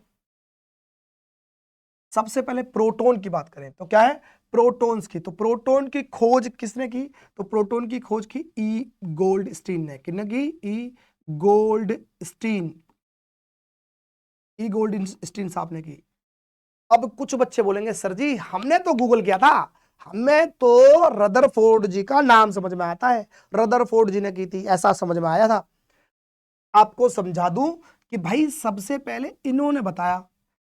सबसे पहले प्रोटॉन की बात करें तो क्या है, प्रोटॉन्स की, तो प्रोटॉन की खोज किसने की, तो प्रोटॉन की खोज की ई गोल्डस्टीन ने, किसने की, ई गोल्डस्टीन, ई गोल्डस्टीन साहब ने की। अब कुछ बच्चे बोलेंगे सर जी हमने तो गूगल किया था, हमें तो रदरफोर्ड जी का नाम समझ में आता है, रदरफोर्ड जी ने की थी, ऐसा समझ में आया था। आपको समझा दूं कि भाई सबसे पहले इन्होंने बताया,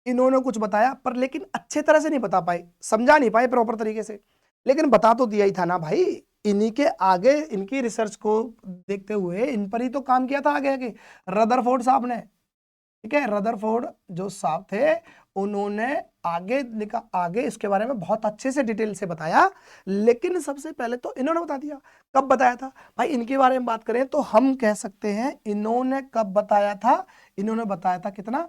इन्होंने कुछ बताया पर लेकिन अच्छे तरह से नहीं बता पाए, समझा नहीं पाए प्रॉपर तरीके से, लेकिन बता तो दिया ही था ना भाई। इन्हीं के आगे इनकी रिसर्च को देखते हुए इन पर ही तो काम किया था आगे आगे रदरफोर्ड साहब ने। ठीक है, रदरफोर्ड जो साहब थे उन्होंने आगे इसके बारे में बहुत अच्छे से डिटेल से बताया, लेकिन सबसे पहले तो इन्होंने बता दिया। कब बताया था भाई, इनके बारे में बात करें तो हम कह सकते हैं इन्होंने कब बताया था, इन्होंने बताया था कितना,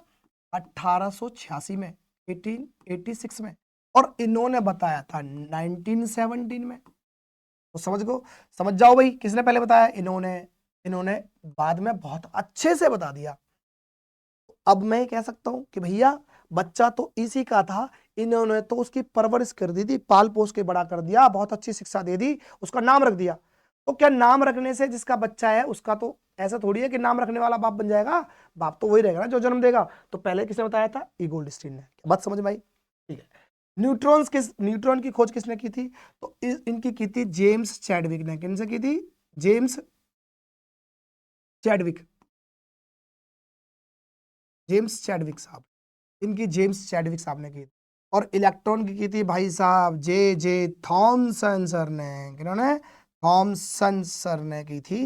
1886 में, 1886 में, और इन्होंने बताया था 1917 में। तो समझ जाओ भाई किसने पहले बताया, इन्होंने बाद में बहुत अच्छे से बता दिया। अब मैं कह सकता हूं कि भैया बच्चा तो इसी का था, इन्होंने तो उसकी परवरिश कर दी थी, पाल पोस के बड़ा कर दिया, बहुत अच्छी शिक्षा दे दी, उसका नाम रख दिया। तो क्या नाम रखने से जिसका बच्चा है उसका तो ऐसा थोड़ी है कि नाम रखने वाला बाप बन जाएगा, बाप तो वही रहेगा ना जो जन्म देगा। तो पहले किसने बताया था, ई गोल्डस्टीन ने, बात समझ में आई, ठीक है। न्यूट्रॉन की खोज किसने की थी, तो इनकी की थी जेम्स चैडविक ने, किनसे की थी, जेम्स चैडविक, जेम्स चैडविक साहब, इनकी जेम्स चैडविक साहब ने की। और इलेक्ट्रॉन की थी भाई साहब जे जे थॉमसन सर ने, किन्होंने, थॉमसन सर ने की थी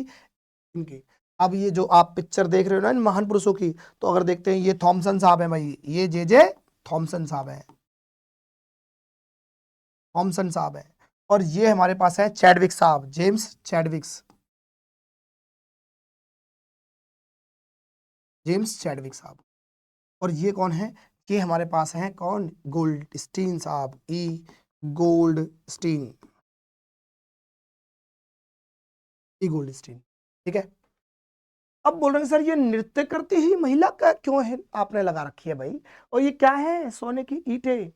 इनकी। अब ये जो आप पिक्चर देख रहे हो ना इन महान पुरुषों की, तो अगर देखते हैं ये थॉमसन साहब हैं भाई, ये जे थॉमसन साहब हैं, थॉमसन साहब हैं। और ये हमारे पास है चैडविक साहब, जेम्स चैडविक्स, जेम्स चैडविक साहब। और ये कौन है, ये हमारे पास हैं कौन, गोल्डस्टीन साहब, ई गोल्डस्टीन, ई गोल्डस्टीन, ठीक है। अब बोल रहे हैं सर ये नृत्य करती ही महिला का क्यों है आपने लगा रखी है भाई, और ये क्या है, सोने की ईंटें।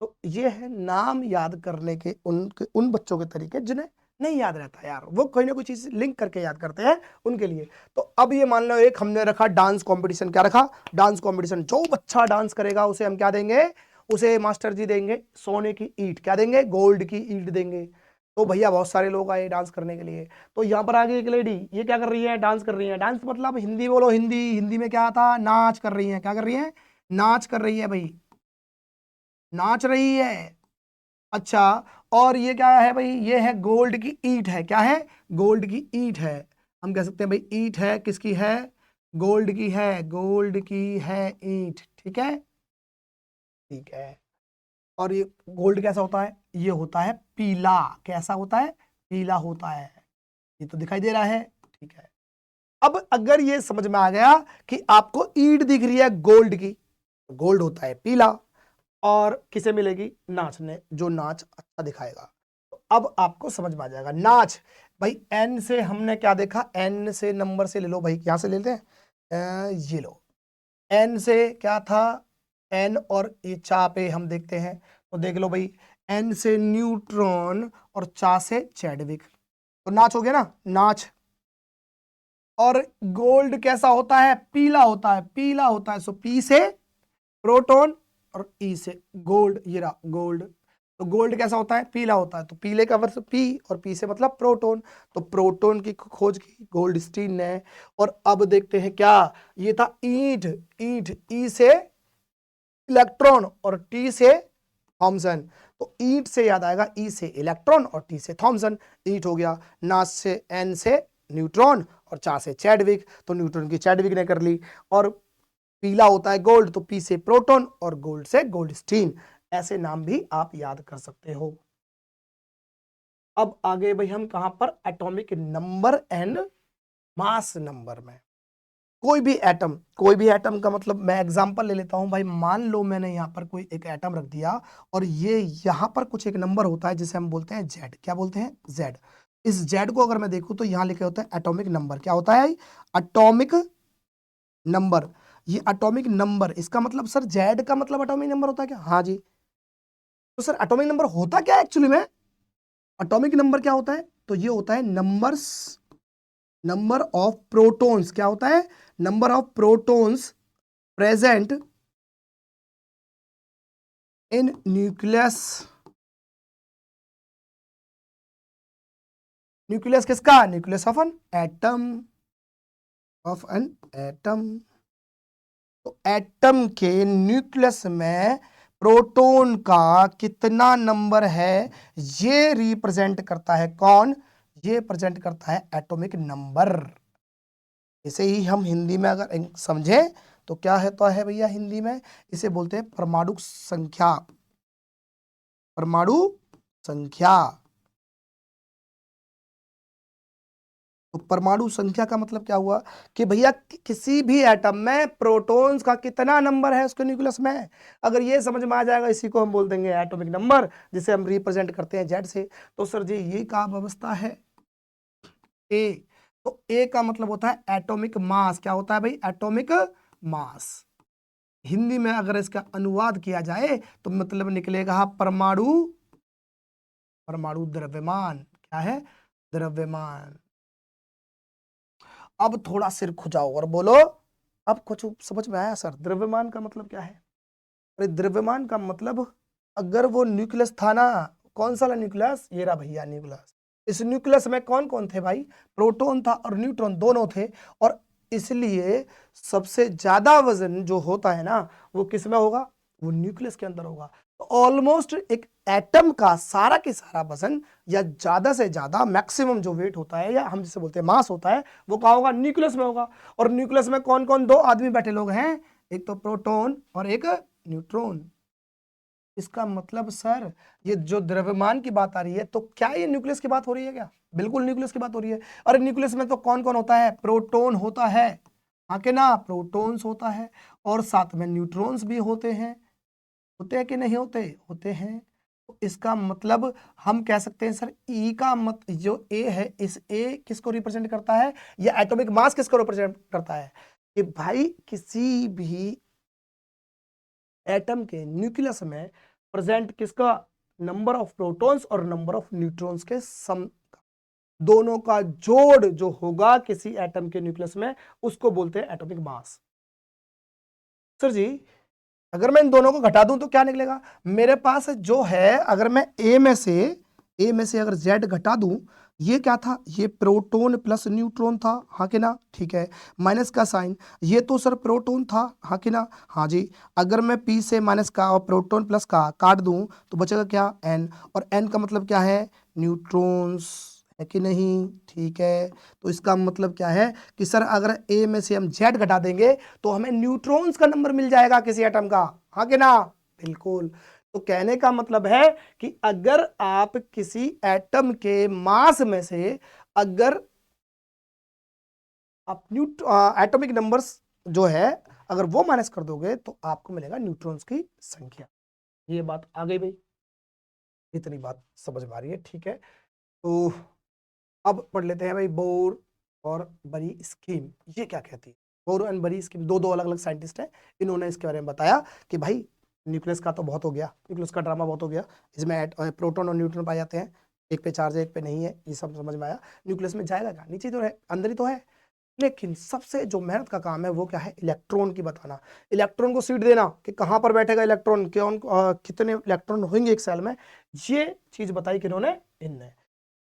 तो ये है नाम याद करने के उन बच्चों के तरीके जिन्हें नहीं याद रहता यार, वो कोई ना कोई चीज लिंक करके याद करते हैं उनके लिए। तो अब ये मान लो एक हमने रखा डांस कंपटीशन, क्या रखा, डांस कंपटीशन, जो बच्चा डांस करेगा उसे हम क्या देंगे, उसे मास्टर जी देंगे सोने की ईंट, क्या देंगे, गोल्ड की ईंट देंगे। तो भैया बहुत सारे लोग आए डांस करने के लिए। तो यहाँ पर आगे एक लेडी, ये क्या कर रही है, डांस कर रही है, डांस मतलब हिंदी बोलो, हिंदी, हिंदी में क्या था, नाच कर रही है, क्या कर रही है, नाच कर रही है भाई, नाच रही है। अच्छा, और ये क्या है भाई, ये है गोल्ड की ईंट है, क्या है, गोल्ड की ईंट है। हम कह सकते हैं भाई ईंट है, किसकी है, गोल्ड की है, गोल्ड की है ईंट, ठीक है, ठीक है। और ये गोल्ड कैसा होता है, ये होता है पीला, कैसा होता है, पीला होता है, ये तो दिखाई दे रहा है, ठीक है। अब अगर ये समझ में आ गया कि आपको ईंट दिख रही है गोल्ड की, गोल्ड होता है पीला, और किसे मिलेगी, नाच ने, जो नाच अच्छा दिखाएगा। तो अब आपको समझ में आ जाएगा नाच। भाई एन से हमने क्या देखा, एन से नंबर से ले लो भाई, यहां से लेते हैं, ये लो, एन से क्या था, एन और ये चा पे हम देखते हैं, तो देख लो भाई, एन से न्यूट्रॉन और चा से चैडविक, तो नाच हो गया ना, नाच। और गोल्ड कैसा होता है, पीला होता है, पीला होता है, सो पी से प्रोटॉन और ई से गोल्ड, ये रहा गोल्ड। तो गोल्ड कैसा होता है, पीला होता है, तो पीले का वर्ष पी, और पी से मतलब प्रोटॉन, तो प्रोटॉन की खोज की गोल्डस्टीन ने। और अब देखते हैं क्या, ये था ईंट, ईंट ई से इलेक्ट्रॉन और टी से थॉमसन, तो ईंट से याद आएगा ई से इलेक्ट्रॉन और टी से थॉमसन, ईंट हो गया। नाच से एन से न्यूट्रॉन और चा से चैडविक, तो न्यूट्रॉन की चैडविक ने कर ली। और पीला होता है गोल्ड, तो पी से प्रोटॉन और गोल्ड से गोल्डस्टीन, ऐसे नाम भी आप याद कर सकते हो। अब आगे भाई हम कहां पर, atomic number and mass number में। कोई भी एटम, कोई भी एटम का मतलब, मैं एग्जांपल ले लेता हूं भाई, मान लो मैंने यहां पर कोई एक एटम रख दिया, और ये यहां पर कुछ एक नंबर होता है जिसे हम बोलते हैं जेड, क्या बोलते हैं, जेड। इस जेड को अगर मैं देखूं तो यहां लिखे होता है एटॉमिक नंबर, क्या होता है, एटॉमिक नंबर। ये एटॉमिक नंबर, इसका मतलब सर जेड का मतलब एटॉमिक नंबर होता है क्या, हाँ जी। तो सर एटॉमिक नंबर होता क्या है एक्चुअली में, एटॉमिक नंबर क्या होता है, तो ये होता है नंबर्स, नंबर ऑफ प्रोटॉन्स, क्या होता है, number of protons present in nucleus. Nucleus किसका, nucleus of an atom, of an atom. तो एटम के न्यूक्लियस में प्रोटॉन का कितना नंबर है, ये रिप्रेजेंट करता है कौन, ये प्रेजेंट करता है एटॉमिक नंबर। इसे ही हम हिंदी में अगर समझें तो क्या है, तो है भैया हिंदी में इसे बोलते हैं परमाणु संख्या, परमाणु संख्या। तो परमाणु संख्या का मतलब क्या हुआ, कि भैया किसी भी एटम में प्रोटॉन्स का कितना नंबर है उसके न्यूक्लियस में, अगर ये समझ में आ जाएगा, इसी को हम बोल देंगे एटॉमिक नंबर, जिसे हम रिप्रेजेंट करते हैं जेड से। तो सर जी ये क्या व्यवस्था है, ए, तो ए का मतलब होता है एटॉमिक मास, क्या होता है भाई, एटॉमिक मास। हिंदी में अगर इसका अनुवाद किया जाए तो मतलब निकलेगा परमाणु, परमाणु द्रव्यमान, क्या है, द्रव्यमान। अब थोड़ा सिर खुजाओ और बोलो, अब कुछ समझ में आया सर, द्रव्यमान का मतलब क्या है, अरे द्रव्यमान का मतलब, अगर वो न्यूक्लियस था ना, कौन सा न्यूक्लियस, ये रहा भैया न्यूक्लियस, इस न्यूक्लियस में कौन कौन थे भाई, प्रोटॉन था और न्यूट्रॉन दोनों थे, और इसलिए सबसे ज्यादा वजन जो होता है ना, वो किस में होगा, वो न्यूक्लियस के अंदर होगा। तो ऑलमोस्ट एक एटम का सारा के सारा वजन, या ज्यादा से ज्यादा मैक्सिमम जो वेट होता है, या हम जिसे बोलते हैं मास होता है, वो कहाँ होगा, न्यूक्लियस में होगा। और न्यूक्लियस में कौन कौन दो आदमी बैठे लोग हैं, एक तो प्रोटॉन और एक न्यूट्रॉन। इसका मतलब सर ये जो द्रव्यमान की बात आ रही है, तो क्या ये न्यूक्लियस की बात हो रही है क्या, बिल्कुल न्यूक्लियस की बात हो रही है। अरे न्यूक्लियस में तो कौन कौन होता है, प्रोटॉन होता है, आके ना प्रोटॉन्स होता है, और साथ में न्यूट्रॉन्स भी होते हैं, होते हैं कि नहीं होते, होते हैं। तो इसका मतलब हम कह सकते हैं सर ई का मत, जो ए है, इस ए किसको रिप्रेजेंट करता है, या एटॉमिक मास किसको रिप्रेजेंट करता है, कि भाई किसी भी एटम के न्यूक्लियस में प्रेजेंट किसका, नंबर ऑफ प्रोटॉन्स और नंबर ऑफ न्यूट्रॉन्स के सम, दोनों का जोड़ जो होगा किसी एटम के न्यूक्लियस में, उसको बोलते हैं एटॉमिक मास। सर जी अगर मैं इन दोनों को घटा दूं तो क्या निकलेगा, मेरे पास जो है, अगर मैं ए में से अगर जेड घटा दूं, ये क्या था, ये प्रोटॉन प्लस न्यूट्रॉन था, हाँ कि ना, ठीक है, माइनस का साइन, ये तो सर प्रोटॉन था, हाँ कि ना, हाँ जी। अगर मैं p से माइनस का और प्रोटॉन प्लस का काट दूं तो बचेगा क्या, n, और n का मतलब क्या है, न्यूट्रॉन्स, है कि नहीं, ठीक है। तो इसका मतलब क्या है कि सर अगर a में से हम z घटा देंगे तो हमें न्यूट्रॉन्स का नंबर मिल जाएगा किसी एटम का, हाँ कि ना, बिल्कुल। तो कहने का मतलब है कि अगर आप किसी एटम के मास में से अगर आप एटॉमिक नंबर्स जो है अगर वो माइनस कर दोगे तो आपको मिलेगा न्यूट्रॉन्स की संख्या। ये बात आ गई भाई, इतनी बात समझ में आ रही है, ठीक है। तो अब पढ़ लेते हैं भाई बोर और बरी स्कीम, ये क्या कहती है। बोर एंड बरी स्कीम दो दो अलग अलग साइंटिस्ट हैं, इन्होंने इसके बारे में बताया कि भाई न्यूक्लियस का तो बहुत हो गया, न्यूक्लियस का ड्रामा बहुत हो गया, इसमें प्रोटॉन और न्यूट्रॉन पाए जाते हैं, एक पे चार्ज है एक पे नहीं है, ये सब समझ में आया। न्यूक्लियस में जाएगा क्या, नीचे तो है, अंदर ही तो है। लेकिन सबसे जो मेहनत का काम है वो क्या है, इलेक्ट्रॉन की बताना, इलेक्ट्रॉन को सीट देना कि कहां पर बैठेगा इलेक्ट्रॉन, कितने इलेक्ट्रॉन होंगे एक सेल में, ये चीज बताई किन्होंने, इनने।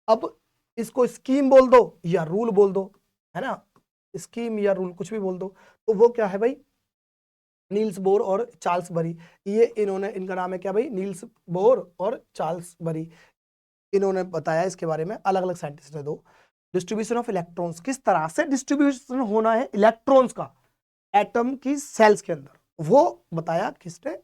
अब इसको स्कीम बोल दो या रूल बोल दो, है ना, स्कीम या रूल कुछ भी बोल दो। तो वो क्या है भाई, नील्स बोर और चार्ल्स बरी, ये इन्होंने, इनका नाम है क्या भाई, नील्स बोर और चार्ल्स बरी, इन्होंने बताया इसके बारे में, अलग अलग साइंटिस्ट है दो। डिस्ट्रीब्यूशन ऑफ इलेक्ट्रॉन्स, किस तरह से डिस्ट्रीब्यूशन होना है इलेक्ट्रॉन्स का एटम की सेल्स के अंदर, वो बताया किसने,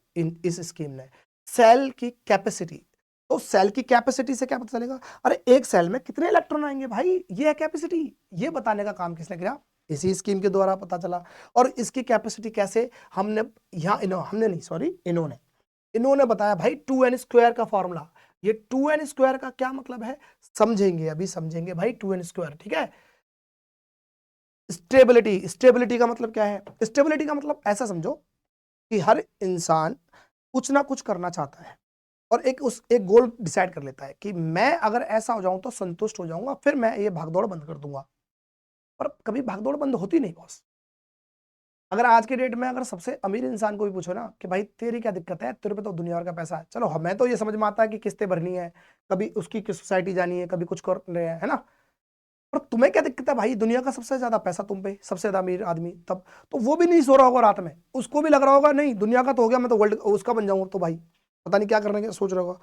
इस स्कीम ने। सेल की कैपेसिटी, तो सेल की कैपेसिटी से क्या पता चलेगा, अरे एक सेल में कितने इलेक्ट्रॉन आएंगे भाई, ये है कैपेसिटी, ये बताने का काम किसने किया, इसी स्कीम के द्वारा पता चला। और इसकी कैपेसिटी कैसे, हमने यहाँ हमने नहीं, सॉरी, इन्होंने बताया भाई 2n² का फॉर्मूला। ये 2n² का क्या मतलब है, समझेंगे अभी, समझेंगे भाई 2n², ठीक है। स्टेबिलिटी, स्टेबिलिटी का मतलब क्या है, स्टेबिलिटी का मतलब ऐसा समझो कि हर इंसान कुछ ना कुछ करना चाहता है और एक गोल डिसाइड कर लेता है कि मैं अगर ऐसा हो जाऊं तो संतुष्ट हो जाऊंगा, फिर मैं ये भागदौड़ बंद कर दूंगा। पर कभी भागदौड़ बंद होती नहीं बॉस। अगर आज के डेट में अगर सबसे अमीर इंसान को भी पूछो ना कि भाई तेरी क्या दिक्कत है, तेरे पे तो दुनिया भर का पैसा है, चलो हमें तो ये समझ में आता है कि किस्तें भरनी है, कभी उसकी किस सोसाइटी जानी है, कभी कुछ कर रहे हैं, है ना, पर तुम्हें क्या दिक्कत है भाई, दुनिया का सबसे ज्यादा पैसा तुम पे, सबसे ज्यादा अमीर आदमी, तब तो वो भी नहीं सो रहा होगा रात में, उसको भी लग रहा होगा नहीं दुनिया का तो हो गया, मैं तो वर्ल्ड उसका बन जाऊंगा, तो भाई पता नहीं क्या करने का सोच रहा होगा,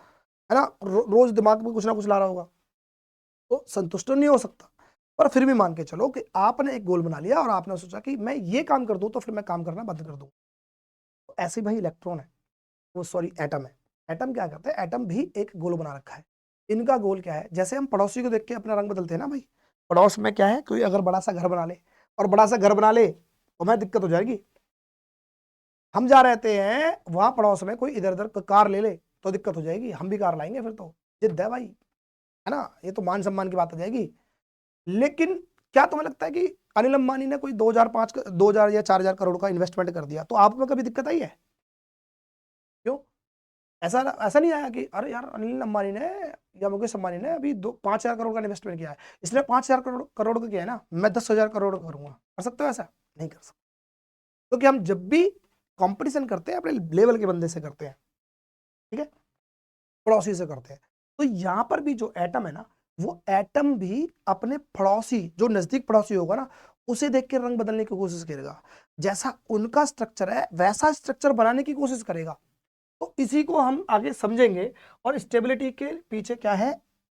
है ना, रोज दिमाग में कुछ ना कुछ ला रहा होगा, तो संतुष्ट नहीं हो सकता। पर फिर भी मान के चलो कि आपने एक गोल बना लिया और आपने सोचा कि मैं ये काम कर दूं तो फिर मैं काम करना बंद कर दूं। तो ऐसे ही भाई इलेक्ट्रॉन है, वो सॉरी एटम है, एटम क्या करता है, एटम भी एक गोल बना रखा है। इनका गोल क्या है, जैसे हम पड़ोसी को देख के अपना रंग बदलते हैं ना भाई, पड़ोस में क्या है, कोई अगर बड़ा सा घर बना ले और बड़ा सा घर बना ले तो हमें दिक्कत हो जाएगी। हम जा रहते हैं वहां पड़ोस में कोई इधर उधर कार ले ले तो दिक्कत हो जाएगी, हम भी कार लाएंगे फिर तो, जिद है भाई, है ना, ये तो मान सम्मान की बात आ जाएगी। लेकिन क्या तुम्हें लगता है कि अनिल अंबानी ने कोई 2000 या 4000 करोड़ का इन्वेस्टमेंट कर दिया तो आप में कभी दिक्कत आई है, क्यों, ऐसा ऐसा नहीं आया कि अरे यार अनिल अंबानी ने या मुकेश अंबानी ने अभी 5,000 करोड़ का इन्वेस्टमेंट किया है, इसने 5,000 करोड़ का किया है ना, मैं 10,000 करोड़ का करूंगा, कर सकते हो ऐसा, नहीं कर सकते, क्योंकि हम जब भी कंपटीशन करते हैं अपने लेवल के बंदे से करते हैं, ठीक है, पड़ोसी से करते हैं। तो यहां पर भी जो एटम है ना, वो एटम भी अपने पड़ोसी, जो नजदीक पड़ोसी होगा ना, उसे देख के रंग बदलने की कोशिश करेगा, जैसा उनका स्ट्रक्चर है वैसा स्ट्रक्चर बनाने की कोशिश करेगा। तो इसी को हम आगे समझेंगे। और स्टेबिलिटी के पीछे क्या है,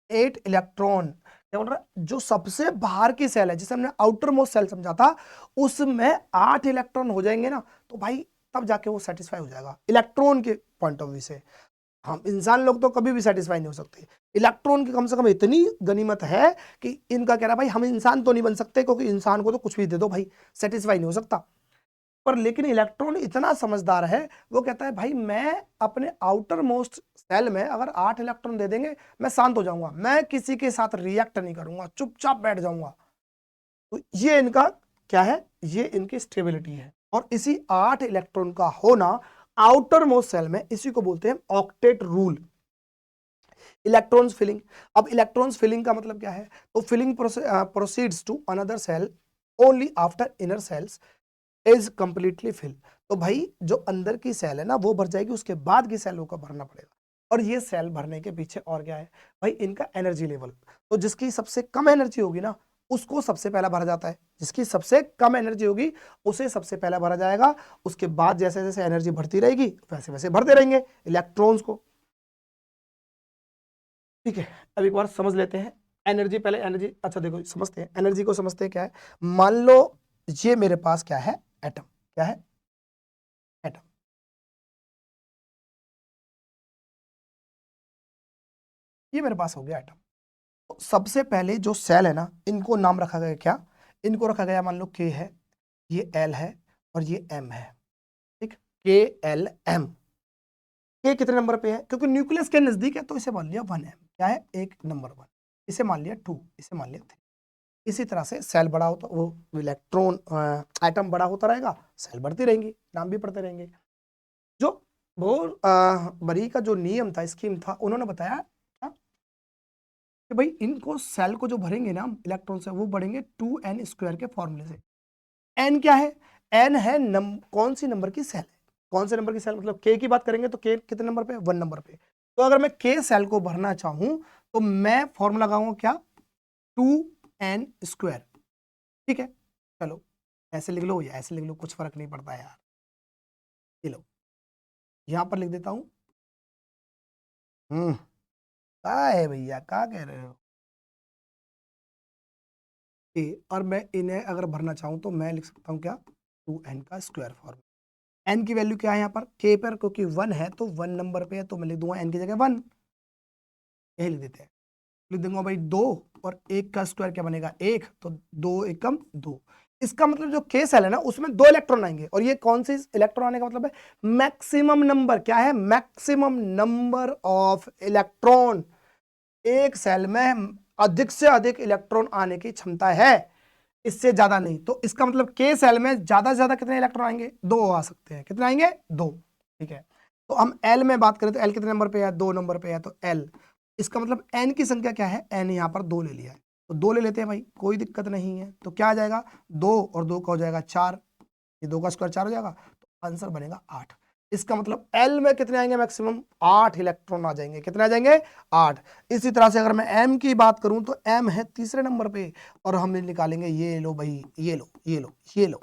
8 इलेक्ट्रॉन, क्या बोल रहा है, जो सबसे बाहर की सेल है जिसे हमने आउटर मोस्ट सेल समझा था, उसमें 8 इलेक्ट्रॉन हो जाएंगे ना, तो भाई तब जाके वो सेटिस्फाई हो जाएगा इलेक्ट्रॉन के पॉइंट ऑफ व्यू से। हम इंसान लोग तो कभी भी सेटिस्फाई नहीं हो सकते, इलेक्ट्रॉन की कम से कम इतनी गनीमत है कि इनका कह रहा भाई हम इंसान तो नहीं बन सकते, क्योंकि इंसान को तो कुछ भी दे दो भाई सेटिस्फाई नहीं हो सकता। पर लेकिन इलेक्ट्रॉन इतना समझदार है, वो कहता है भाई मैं अपने आउटर मोस्ट सेल में अगर 8 इलेक्ट्रॉन दे देंगे मैं शांत हो जाऊंगा, मैं किसी के साथ रिएक्ट नहीं करूंगा, चुपचाप बैठ जाऊंगा। तो ये इनका क्या है, ये इनकी स्टेबिलिटी है। और इसी 8 इलेक्ट्रॉन का होना आउटर मोस्ट सेल में, इसी को बोलते हैं ऑक्टेट रूल। इलेक्ट्रॉन्स फिलिंग, अब इलेक्ट्रॉन्स फिलिंग का मतलब क्या है, तो filling proceeds to another shell only after inner shells is completely fill. तो भाई जो अंदर की सेल है ना वो भर जाएगी, उसके बाद की सेलों को भरना पड़ेगा। और ये सेल भरने के पीछे और क्या है भाई, इनका एनर्जी लेवल। तो जिसकी सबसे कम एनर्जी होगी ना उसको सबसे पहला भरा जाता है, जिसकी सबसे कम एनर्जी होगी उसे सबसे पहला भरा जाएगा। उसके बाद जैसे जैसे एनर्जी बढ़ती रहेगी वैसे वैसे भरते रहेंगे इलेक्ट्रॉन्स को। ठीक है, अब एक बार समझ लेते हैं एनर्जी। पहले एनर्जी, अच्छा देखो समझते हैं एनर्जी को, समझते हैं क्या है। मान लो ये मेरे पास क्या है, एटम। क्या है, एटम। ये मेरे पास हो गया एटम। तो सबसे पहले जो सेल है ना, इनको नाम रखा गया क्या, इनको रखा गया मान लो के है, ये एल है और ये एम है। ठीक, के एल एम। के कितने नंबर पे है, क्योंकि न्यूक्लियस के नजदीक है तो इसे मान लिया 1 एम। क्या है, एक नंबर 1। इसे मान लिया 2, इसे मान लिया 3। इसी तरह से सेल बड़ा होता, वो इलेक्ट्रॉन एटम बड़ा होता रहेगा, सेल बढ़ती रहेंगी, नाम भी पढ़ते रहेंगे। जो वो बरी का जो नियम था, स्कीम था, उन्होंने बताया कि भाई इनको सेल को जो भरेंगे ना इलेक्ट्रॉन से, वो बढ़ेंगे 2n² के फॉर्मूले से। n क्या है, n है कौन सी नंबर की सेल है, कौन से नंबर की सेल, मतलब k की बात करेंगे तो k कितने नंबर पे, 1 नंबर पे। तो अगर मैं k सेल को भरना चाहूं तो मैं फॉर्मूला लगाऊंगा क्या, 2n²। ठीक है, चलो ऐसे लिख लो या ऐसे लिख लो, कुछ फर्क नहीं पड़ता यार। ये लो, यहां पर लिख देता हूं। क्या है भैया, क्या कह रहे हो। और मैं इन्हें अगर भरना चाहूं तो मैं लिख सकता हूं क्या, 2n² फॉर्म। n की वैल्यू क्या है यहाँ पर, k पर, क्योंकि 1 है तो 1 नंबर पे है तो मैं लिख दूंगा n की जगह 1। यही लिख देते हैं, लिख दूंगा भाई 2, और 1 का स्क्वायर क्या बनेगा 1, तो 2 एकम 2। इसका मतलब जो k सेल है ना उसमें 2 इलेक्ट्रॉन आएंगे, और ये कौन सी इलेक्ट्रॉन आने का मतलब है, मैक्सिमम नंबर। क्या है, मैक्सिमम नंबर ऑफ इलेक्ट्रॉन। एक सेल में अधिक से अधिक इलेक्ट्रॉन आने की क्षमता है, इससे ज्यादा नहीं। तो इसका मतलब के सेल में ज्यादा से ज्यादा कितने इलेक्ट्रॉन आएंगे, 2 आ सकते हैं। कितने आएंगे, 2। ठीक है, तो हम एल में बात करें तो एल कितने नंबर पे है, 2 नंबर पे है, तो एल। इसका मतलब एन की संख्या क्या है, एन यहाँ पर 2 ले लिया है, तो 2 ले लेते हैं भाई, कोई दिक्कत नहीं है। तो क्या आ जाएगा, 2 और 2 का हो जाएगा 4, ये 2 का स्क्वायर 4 हो जाएगा, तो आंसर बनेगा 8। इसका मतलब एल में कितने आएंगे, मैक्सिमम 8 इलेक्ट्रॉन आ जाएंगे। कितने आ जाएंगे, 8। इसी तरह से अगर मैं एम की बात करूं तो एम है तीसरे नंबर पे, और हम निकालेंगे, ये लो भाई, ये लो, ये लो, ये लो,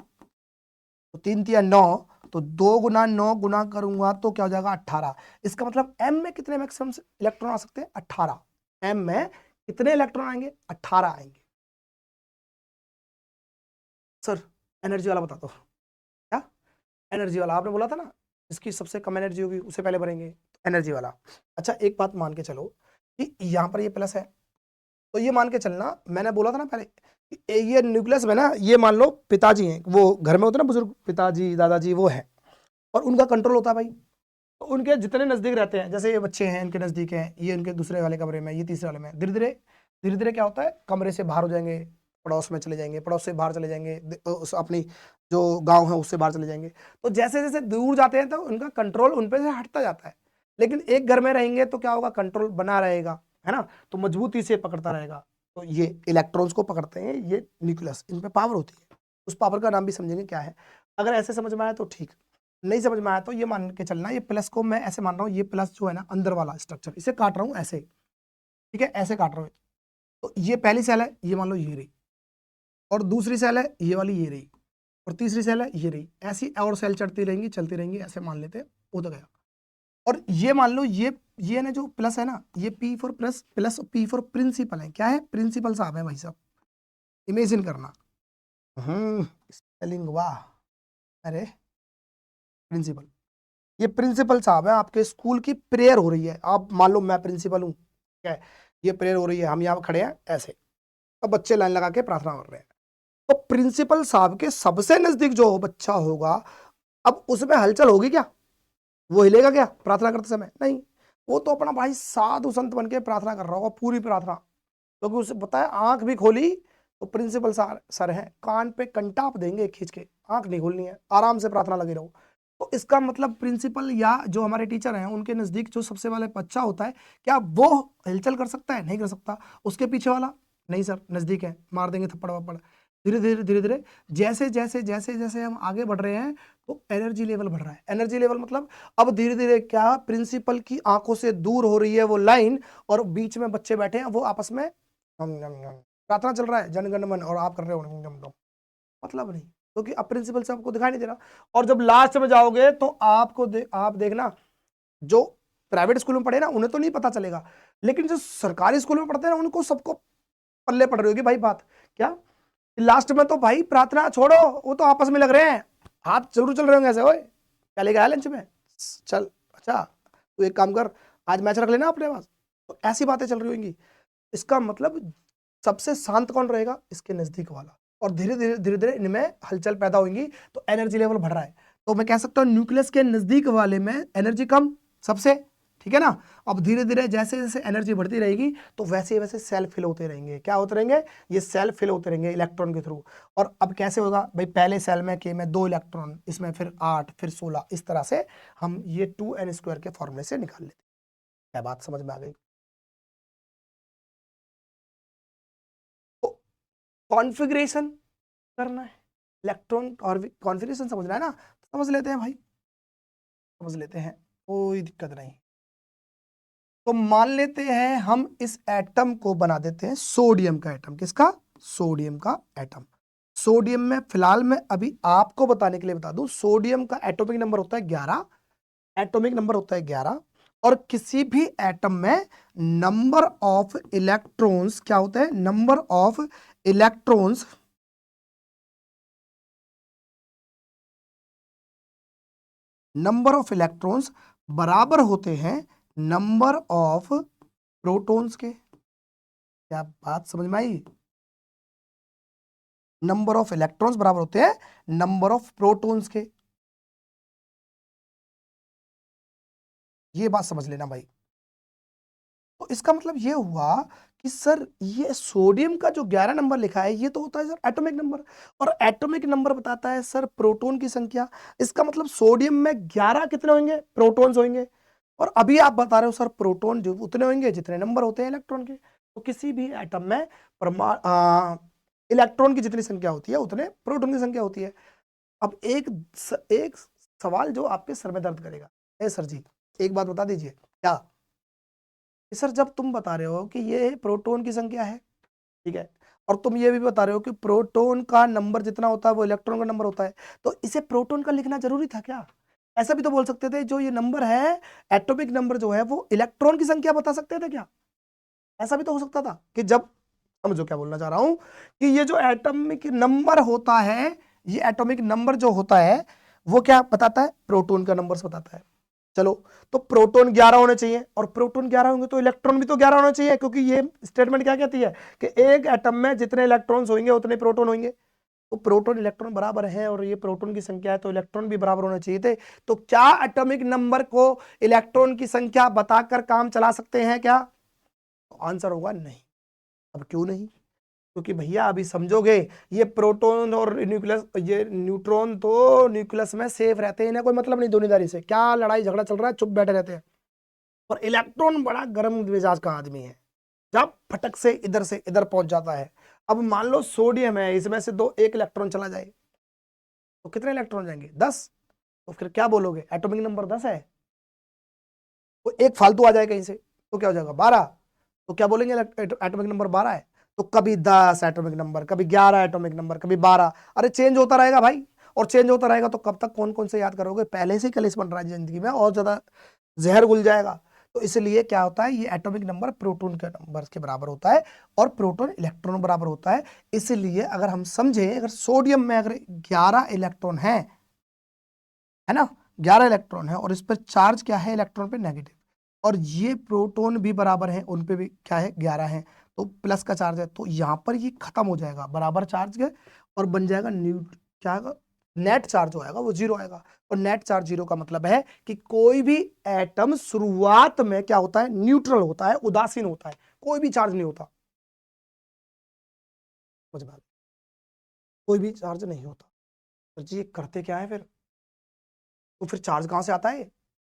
तो 3 तिया 9, तो 2 गुना 9 गुना करूंगा तो क्या हो जाएगा, 18। इसका मतलब एम में कितने मैक्सिमम इलेक्ट्रॉन आ सकते हैं, 18। एम में कितने इलेक्ट्रॉन आएंगे, 18 आएंगे। सर एनर्जी वाला बता दो, क्या एनर्जी वाला आपने बोला था ना, इसकी सबसे कम एनर्जी होगी उसे पहले भरेंगे, एनर्जी वाला। अच्छा एक बात मान के चलो कि यहाँ पर ये प्लस है, तो ये मान के चलना, मैंने बोला था ना पहले कि ये न्यूक्लियस में ना, ये मान लो पिताजी हैं, वो घर में होते ना बुजुर्ग, पिताजी दादाजी वो है, और उनका कंट्रोल होता है भाई। तो उनके जितने नजदीक रहते हैं, जैसे ये बच्चे हैं इनके नजदीक हैं, ये उनके दूसरे वाले कमरे में, ये तीसरे वाले में, धीरे धीरे क्या होता है, कमरे से बाहर हो जाएंगे, पड़ोस में चले जाएंगे, पड़ोस से बाहर चले जाएंगे, उस अपनी जो गांव है उससे बाहर चले जाएंगे। तो जैसे जैसे दूर जाते हैं तो उनका कंट्रोल उन पे से हटता जाता है। लेकिन एक घर में रहेंगे तो क्या होगा, कंट्रोल बना रहेगा, है ना, तो मजबूती से पकड़ता रहेगा। तो ये इलेक्ट्रॉन्स को पकड़ते हैं ये न्यूक्लियस, इन पे पावर होती है। उस पावर का नाम भी समझेंगे क्या है। अगर ऐसे समझ में आया तो ठीक, नहीं समझ में आया तो ये मान के चलना, ये प्लस को मैं ऐसे मान रहा हूँ, ये प्लस जो है ना अंदर वाला स्ट्रक्चर, इसे काट रहा हूँ ऐसे। ठीक है, ऐसे काट रहा हूँ। तो ये पहली सेल है, ये मान लो ये रही, और दूसरी सेल है ये वाली, ये रही, और तीसरी सेल है ये रही। ऐसी और सेल चढ़ती रहेंगी, चलती रहेंगी, ऐसे मान लेते हैं, वो तो गया। और ये मान लो ये ना जो प्लस है ना, ये P for plus, plus P for principal है। क्या है, प्रिंसिपल साहब है भाई साहब, इमेजिन करना। स्पेलिंग वाह, अरे प्रिंसिपल, ये प्रिंसिपल साहब है, आपके स्कूल की प्रेयर हो रही है। आप मान लो मैं प्रिंसिपल हूँ, क्या है, ये प्रेयर हो रही है, हम यहाँ खड़े हैं ऐसे, अब बच्चे लाइन लगा के प्रार्थना कर रहे हैं। तो प्रिंसिपल साहब के सबसे नजदीक जो बच्चा होगा, अब उसमें हलचल होगी क्या, वो हिलेगा क्या प्रार्थना करते समय, नहीं। वो तो अपना भाई साधु संत बन के प्रार्थना कर रहा होगा, पूरी प्रार्थना, क्योंकि उसे पता है आंख भी खोली तो प्रिंसिपल सर है, कान पे कंटाप देंगे खींच के, आंख नहीं खोलनी है, आराम से प्रार्थना लगे रहो। तो इसका मतलब प्रिंसिपल या जो हमारे टीचर हैं उनके नजदीक जो सबसे वाले बच्चा होता है, क्या वो हलचल कर सकता है, नहीं कर सकता। उसके पीछे वाला, नहीं सर नजदीक है, मार देंगे थप्पड़ वप्पड़। धीरे धीरे धीरे धीरे जैसे जैसे जैसे जैसे हम आगे बढ़ रहे हैं तो एनर्जी लेवल बढ़ रहा है। एनर्जी लेवल मतलब अब धीरे धीरे क्या, प्रिंसिपल की आंखों से दूर हो रही है वो लाइन, और बीच में बच्चे बैठे हैं, वो आपस में प्रार्थना चल रहा है जन गण मन, और आप कर रहे हो मतलब नहीं, क्योंकि अब प्रिंसिपल से आपको दिखाई नहीं दे रहा। और जब लास्ट में जाओगे तो आपको आप देखना, जो प्राइवेट स्कूल में पढ़े ना उन्हें तो नहीं पता चलेगा, लेकिन जो सरकारी स्कूल में पढ़ते हैं ना उनको सबको पल्ले पड़ रही होगी भाई बात क्या, लास्ट में तो भाई प्रार्थना छोड़ो, वो तो आपस में लग रहे हैं, हाथ जरूर चल रहे होंगे ऐसे, ओए क्या लेके आया लंच में, चल अच्छा तू एक काम कर, आज मैच रख लेना अपने पास, तो ऐसी बातें चल रही होंगी। इसका मतलब सबसे शांत कौन रहेगा, इसके नजदीक वाला, और धीरे धीरे धीरे धीरे इनमें हलचल पैदा होंगी, तो एनर्जी लेवल बढ़ रहा है। तो मैं कह सकता हूँ न्यूक्लियस के नजदीक वाले में एनर्जी कम सबसे, ठीक है ना। अब धीरे धीरे जैसे जैसे एनर्जी बढ़ती रहेगी तो वैसे वैसे सेल फिल होते रहेंगे, क्या होते रहेंगे, ये सेल फिल होते रहेंगे इलेक्ट्रॉन के थ्रू। और अब कैसे होगा भाई, पहले सेल में के में 2 इलेक्ट्रॉन, इसमें फिर 8, फिर 16, इस तरह से हम ये 2n² के फॉर्मूले से निकाल लेते हैं। क्या बात समझ में आ गई। तो कॉन्फ़िगरेशन करना है, इलेक्ट्रॉन और कॉन्फ़िगरेशन समझना है ना, तो समझ लेते हैं भाई, समझ लेते हैं, कोई दिक्कत नहीं। तो मान लेते हैं हम इस एटम को बना देते हैं सोडियम का एटम, किसका, सोडियम का एटम। सोडियम में फिलहाल मैं अभी आपको बताने के लिए बता दूं, सोडियम का एटॉमिक नंबर होता है 11, एटॉमिक नंबर होता है 11, और किसी भी एटम में नंबर ऑफ इलेक्ट्रॉन्स क्या होता है, नंबर ऑफ इलेक्ट्रॉन्स बराबर होते हैं नंबर ऑफ प्रोटॉन्स के। क्या बात समझ में आई, नंबर ऑफ इलेक्ट्रॉन्स बराबर होते हैं नंबर ऑफ प्रोटॉन्स के, ये बात समझ लेना भाई। तो इसका मतलब ये हुआ कि सर ये सोडियम का जो 11 नंबर लिखा है ये तो होता है सर एटॉमिक नंबर, और एटॉमिक नंबर बताता है सर प्रोटॉन की संख्या। इसका मतलब सोडियम में 11 कितने होंगे, प्रोटॉन्स होंगे, और अभी आप बता रहे हो सर प्रोटॉन जो उतने होंगे जितने नंबर होते हैं इलेक्ट्रॉन के। तो किसी भी एटम में इलेक्ट्रॉन की जितनी संख्या होती है उतने प्रोटॉन की संख्या होती है। अब एक सवाल जो आपके सर में दर्द करेगा, ए सर जी एक बात बता दीजिए, क्या सर जब तुम बता रहे हो कि ये प्रोटॉन की संख्या है, ठीक है, और तुम ये भी बता रहे हो कि प्रोटॉन का नंबर जितना होता है वो इलेक्ट्रॉन का नंबर होता है, तो इसे प्रोटॉन का लिखना जरूरी था क्या? ऐसा भी तो बोल सकते थे जो ये नंबर है एटॉमिक नंबर जो है वो इलेक्ट्रॉन की संख्या बता सकते थे क्या? ऐसा भी तो हो सकता था कि जब, समझो क्या बोलना चाह रहा हूं, कि ये जो एटॉमिक नंबर होता है, ये एटॉमिक नंबर जो होता है वो क्या बताता है, प्रोटॉन का नंबर बताता है। चलो तो प्रोटॉन 11 होने चाहिए, और प्रोटॉन 11 होंगे तो इलेक्ट्रॉन भी तो 11 होना चाहिए, क्योंकि ये स्टेटमेंट क्या कहती है कि एक एटम में जितने इलेक्ट्रॉन्स होंगे उतने प्रोटॉन होंगे। तो प्रोटॉन इलेक्ट्रॉन बराबर है और ये प्रोटॉन की संख्या है, तो इलेक्ट्रॉन भी बराबर होने चाहिए थे। तो क्या एटॉमिक नंबर को इलेक्ट्रॉन की संख्या बताकर काम चला सकते हैं क्या? तो आंसर होगा नहीं। अब क्यों नहीं? क्योंकि भैया अभी समझोगे, ये प्रोटॉन और न्यूक्लियस, ये न्यूट्रॉन तो न्यूक्लियस में सेफ रहते हैं, इन्हें कोई मतलब नहीं दुनियादारी से, क्या लड़ाई झगड़ा चल रहा है चुप बैठे रहते हैं। और इलेक्ट्रॉन बड़ा गर्म मिजाज का आदमी है, जब फटक से इधर पहुंच जाता है। अब मान लो सोडियम है, इसमें से एक इलेक्ट्रॉन चला जाए तो कितने इलेक्ट्रॉन जाएंगे, 10। तो फिर क्या बोलोगे, एटॉमिक नंबर 10 है, तो एक फालतू आ जाए कहीं से तो क्या हो जाएगा, 12। तो क्या बोलेंगे, एटॉमिक नंबर 12 है। तो कभी 10 एटॉमिक नंबर, कभी 11 एटॉमिक नंबर, कभी 12, अरे चेंज होता रहेगा भाई। और चेंज होता रहेगा तो कब तक कौन कौन से याद करोगे, पहले से कलेश बन रहा है जिंदगी में, और ज्यादा जहर घुल जाएगा। तो इसलिए क्या होता है, ये एटॉमिक नंबर प्रोटॉन के नंबर के बराबर होता है, और प्रोटॉन इलेक्ट्रॉन बराबर होता है। इसलिए अगर हम समझे, अगर सोडियम में अगर 11 इलेक्ट्रॉन है ना, 11 इलेक्ट्रॉन है, और इस पर चार्ज क्या है, इलेक्ट्रॉन पे नेगेटिव, और ये प्रोटॉन भी बराबर है, उन पे भी क्या है, 11 है, तो प्लस का चार्ज है, तो यहाँ पर ये खत्म हो जाएगा बराबर चार्ज के, और बन जाएगा क्या, नेट चार्ज हो आएगा वो 0 आएगा। और नेट चार्ज 0 का मतलब है कि कोई भी एटम शुरुआत में क्या होता है, न्यूट्रल होता है, उदासीन होता है, कोई भी चार्ज नहीं होता, समझ में आ गया? कोई भी चार्ज नहीं होता। तो जी ये करते क्या है फिर, तो फिर चार्ज कहां से आता है,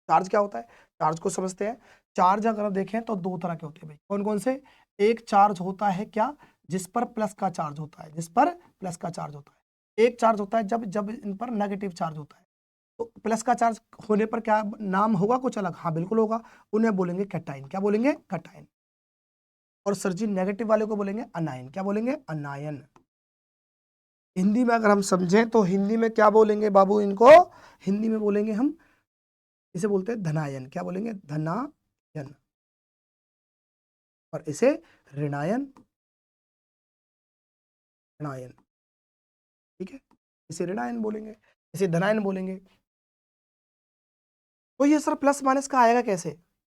चार्ज क्या होता है, चार्ज को समझते हैं। चार्ज अगर आप देखें तो दो तरह के होते हैं भाई, कौन कौन से, एक चार्ज होता है क्या, जिस पर प्लस का चार्ज होता है, जिस पर प्लस का चार्ज होता है। एक चार्ज होता है जब जब इन पर नेगेटिव चार्ज होता है। तो प्लस का चार्ज होने पर क्या नाम होगा कुछ अलग? हाँ बिल्कुल होगा, उन्हें बोलेंगे कैटाइन। क्या बोलेंगे? कैटाइन। और सर जी नेगेटिव वाले को बोलेंगे अनायन। क्या बोलेंगे? अनायन। हिंदी में अगर हम समझें तो हिंदी में क्या बोलेंगे बाबू इनको? हिंदी में बोलेंगे हम, इसे बोलते हैं धनायन। क्या बोलेंगे? धनायन। और इसे ऋणायन, ऋणायन। ठीक है, इसे ऋणायन बोलेंगे, इसे धनायन बोलेंगे। तो ये सर प्लस माइनस का आएगा कैसे,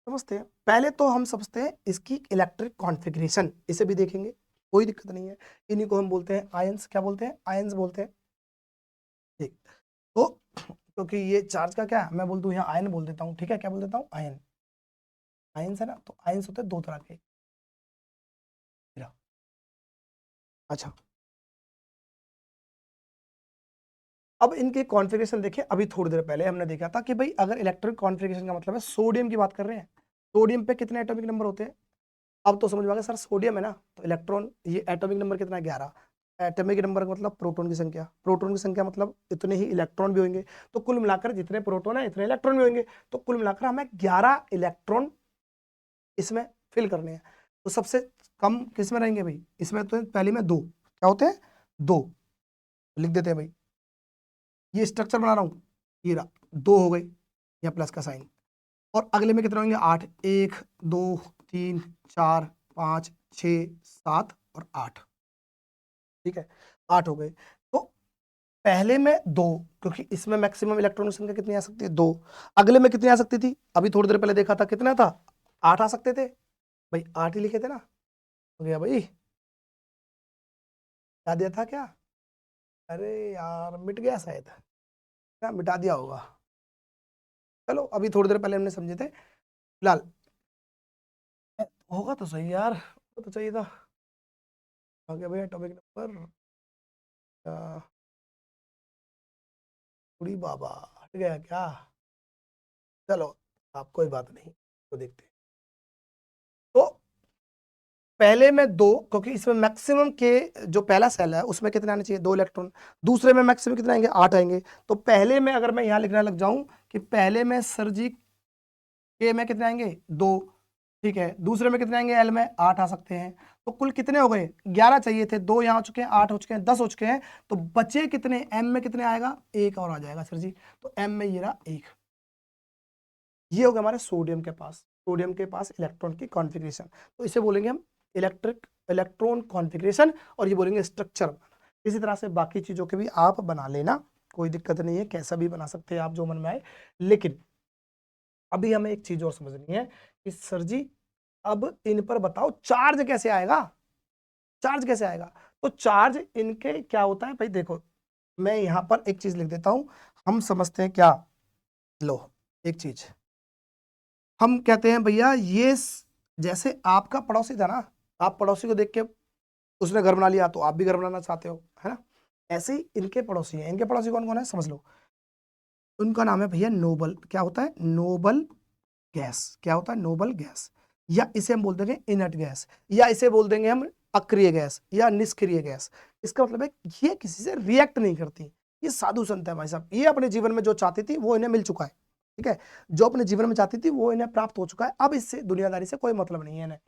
समझते हैं। पहले तो हम समझते हैं इसकी इलेक्ट्रिक कॉन्फ़िगरेशन, इसे भी देखेंगे, कोई दिक्कत नहीं है। इन्हीं को हम बोलते हैं आयंस। क्या बोलते हैं? आयंस बोलते हैं। ठीक, तो क्योंकि ये चार्ज का क्या है, मैं बोल दूं यहाँ आयन बोल देता हूँ। ठीक है, क्या बोल देता हूँ? आयन। आयंस है ना, तो आयंस होते हैं दो तरह के। अच्छा, अब इनके कॉन्फ़िगरेशन देखिए। अभी थोड़ी देर पहले हमने देखा था कि भाई अगर इलेक्ट्रिक कॉन्फ़िगरेशन का मतलब है, सोडियम की बात कर रहे हैं, सोडियम पे कितने एटॉमिक नंबर होते हैं? अब तो समझ में आ गया सर, सोडियम है ना, तो इलेक्ट्रॉन, ये एटॉमिक नंबर कितना है? 11। एटॉमिक नंबर का मतलब प्रोटॉन की संख्या, प्रोटॉन की संख्या मतलब इतने ही इलेक्ट्रॉन भी होंगे। तो कुल मिलाकर जितने प्रोटॉन है इतने इलेक्ट्रॉन भी होंगे। तो कुल मिलाकर हमें 11 इलेक्ट्रॉन इसमें फिल करने हैं। तो सबसे कम किस में रहेंगे भाई? इसमें तो पहले में दो, क्या होते हैं? दो। लिख देते हैं भाई, ये स्ट्रक्चर बना रहा हूं, ये रहा, दो हो गए, या प्लस का साइन। और अगले में कितने होंगे? 8। 1 2 3 4 5 6 7 और 8। ठीक है, 8 हो गए। तो पहले में दो, क्योंकि इसमें मैक्सिमम इलेक्ट्रॉन की संख्या कितनी आ सकती है? दो। अगले में कितनी आ सकती थी? अभी थोड़ी देर पहले देखा था, कितना था? 8 आ सकते थे भाई, 8 ही लिखे थे ना। हो गया भाई, क्या दिया था क्या? अरे यार मिट गया शायद, क्या मिटा दिया होगा। चलो, अभी थोड़ी देर पहले हमने समझे थे फिलहाल। होगा तो सही यार, हो तो चाहिए था। आ गया भैया टॉपिक नंबर, उड़ी बाबा, हट गया क्या? चलो, आप कोई बात नहीं, तो देखते हैं। तो पहले में दो, क्योंकि इसमें मैक्सिमम के जो पहला सेल है उसमें कितने आने चाहिए? 2 इलेक्ट्रॉन। दूसरे में मैक्सिमम कितने आएंगे? 8 आएंगे। तो पहले में अगर मैं यहां लिखने लग जाऊं कि पहले में सर जी के में कितने आएंगे? 2। ठीक है, दूसरे में कितने आएंगे? एल में 8 आ सकते हैं। तो कुल कितने हो गए? 11 चाहिए थे, 2 यहाँ हो चुके हैं, 8 हो चुके हैं, 10 हो चुके हैं। तो बचे कितने? एम में कितने आएगा? 1 और आ जाएगा सर जी। तो एम में ये रहा 1। ये हो गया हमारे सोडियम के पास, सोडियम के पास इलेक्ट्रॉन की कॉन्फ़िगरेशन। तो इसे बोलेंगे हम इलेक्ट्रॉन कॉन्फ़िगरेशन, और ये बोलेंगे स्ट्रक्चर। इसी तरह से बाकी चीजों के भी आप बना लेना, कोई दिक्कत नहीं है, कैसा भी बना सकते हैं आप, जो मन में आए। लेकिन अभी हमें एक चीज और समझनी है कि सर जी अब इन पर बताओ चार्ज कैसे आएगा, चार्ज कैसे आएगा? तो चार्ज इनके क्या होता है भाई, देखो मैं यहां पर एक चीज लिख देता हूं। हम समझते हैं क्या, लो एक चीज हम कहते हैं भैया, ये जैसे आपका पड़ोसी था ना, आप पड़ोसी को देख के उसने घर बना लिया, तो आप भी घर बनाना चाहते हो, है ना? ऐसे ही इनके पड़ोसी हैं। इनके पड़ोसी कौन कौन है समझ लो। उनका नाम है भैया नोबल। क्या होता है? Noble gas. क्या होता है? Noble gas. या इसे हम बोल देंगे इनर्ट गैस, या इसे बोल देंगे हम अक्रिय गैस या निष्क्रिय गैस। इसका मतलब है ये किसी से रिएक्ट नहीं करती, ये साधु संत है भाई साहब। ये अपने जीवन में जो चाहती थी वो इन्हें मिल चुका है। ठीक है, जो अपने जीवन में चाहती थी वो इन्हें प्राप्त हो चुका है। अब इससे दुनियादारी से कोई मतलब नहीं है इन्हें।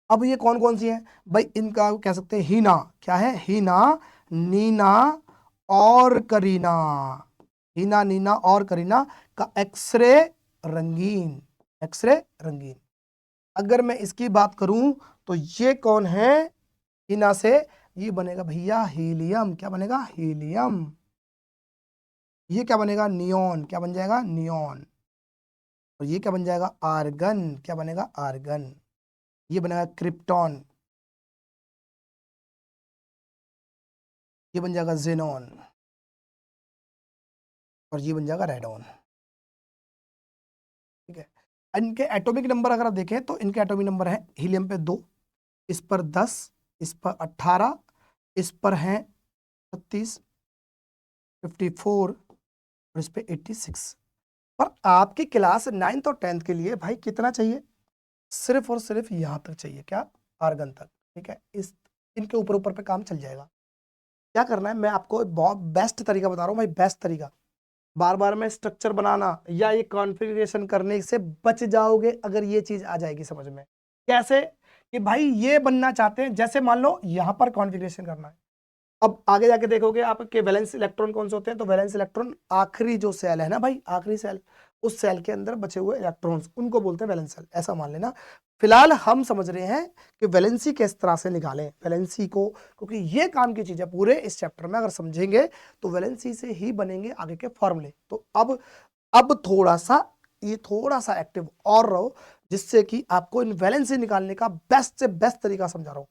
अब ये कौन कौन सी है भाई? इनका कह सकते हैं हीना। क्या है? हीना, नीना और करीना। हीना, नीना और करीना का एक्सरे रंगीन, एक्सरे रंगीन। अगर मैं इसकी बात करूं तो ये कौन है? हीना से ये बनेगा भैया हीलियम। क्या बनेगा? हीलियम। ये क्या बनेगा? नियोन। क्या बन जाएगा? नियोन। और ये क्या बन जाएगा? आर्गन। क्या बनेगा? आर्गन। ये बनेगा क्रिप्टॉन। ये बन जाएगा जेनॉन। और ये बन जाएगा रेडॉन। ठीक है, इनके एटॉमिक नंबर अगर आप देखें तो इनके एटॉमिक नंबर है हीलियम पे 2, इस पर 10, इस पर 18, इस पर है 36, 54 और इस पे 86। पर आपकी क्लास 9th और 10th के लिए भाई कितना चाहिए? सिर्फ और सिर्फ यहां तक चाहिए। क्या? आर्गन तक। ठीक है, इस इनके ऊपर ऊपर पे काम चल जाएगा। क्या करना है, मैं आपको बहुत बेस्ट तरीका बता रहा हूँ भाई, बेस्ट तरीका। बार बार में स्ट्रक्चर बनाना या ये कॉन्फ़िगरेशन करने से बच जाओगे अगर ये चीज आ जाएगी समझ में। कैसे कि भाई ये बनना चाहते हैं, जैसे मान लो यहां पर कॉन्फ़िगरेशन करना है, अब आगे जाके देखोगे आपके वैलेंस इलेक्ट्रॉन कौन से होते हैं, तो वैलेंस इलेक्ट्रॉन आखिरी जो सेल है ना भाई, आखिरी सेल, उस सेल के अंदर बचे हुए इलेक्ट्रॉन्स, उनको बोलते हैं वैलेंस सेल, ऐसा मान लेना। फिलहाल हम समझ रहे हैं कि वैलेंसी किस तरह से निकालें वैलेंसी को, क्योंकि ये काम की चीज है पूरे इस चैप्टर में, अगर समझेंगे तो वैलेंसी से ही बनेंगे आगे के फॉर्मूले। तो अब थोड़ा सा एक्टिव और रहो, जिससे कि आपको इन वैलेंसी निकालने का बेस्ट से बेस्ट तरीका समझा रहा हूं,